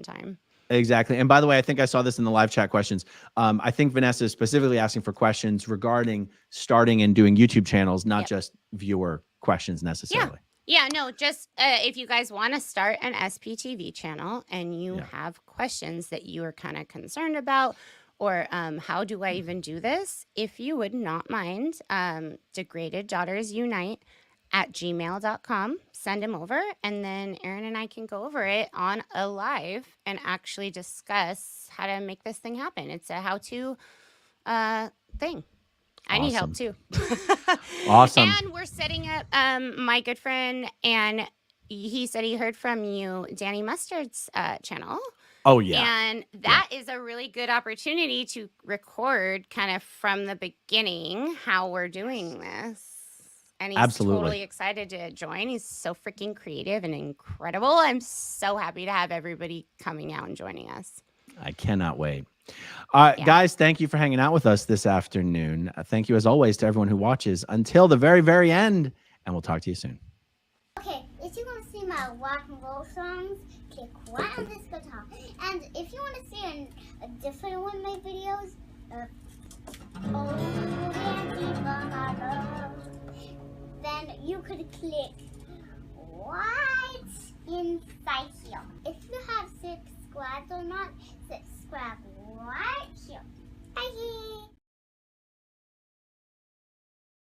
time. Exactly. And by the way, I think I saw this in the live chat questions. I think Vanessa is specifically asking for questions regarding starting and doing YouTube channels, not just viewer questions necessarily. Yeah, no, just if you guys want to start an SPTV channel and you have questions that you are kind of concerned about, or how do I even do this? If you would not mind, degradeddaughtersunite@gmail.com. Send them over, and then Aaron and I can go over it on a live and actually discuss how to make this thing happen. It's a how-to thing. I need help too. Awesome. And we're setting up my good friend, and he said he heard from you, Danny Mustard's channel. Oh, yeah. And that is a really good opportunity to record kind of from the beginning how we're doing this. And he's totally excited to join. He's so freaking creative and incredible. I'm so happy to have everybody coming out and joining us. I cannot wait. Guys, thank you for hanging out with us this afternoon. Thank you, as always, to everyone who watches until the very, very end. And we'll talk to you soon. Okay, if you want to see my rock and roll songs, click right on this guitar. And if you want to see a different one of my videos, then you could click right inside here. If you have subscribed or not, subscribe right here.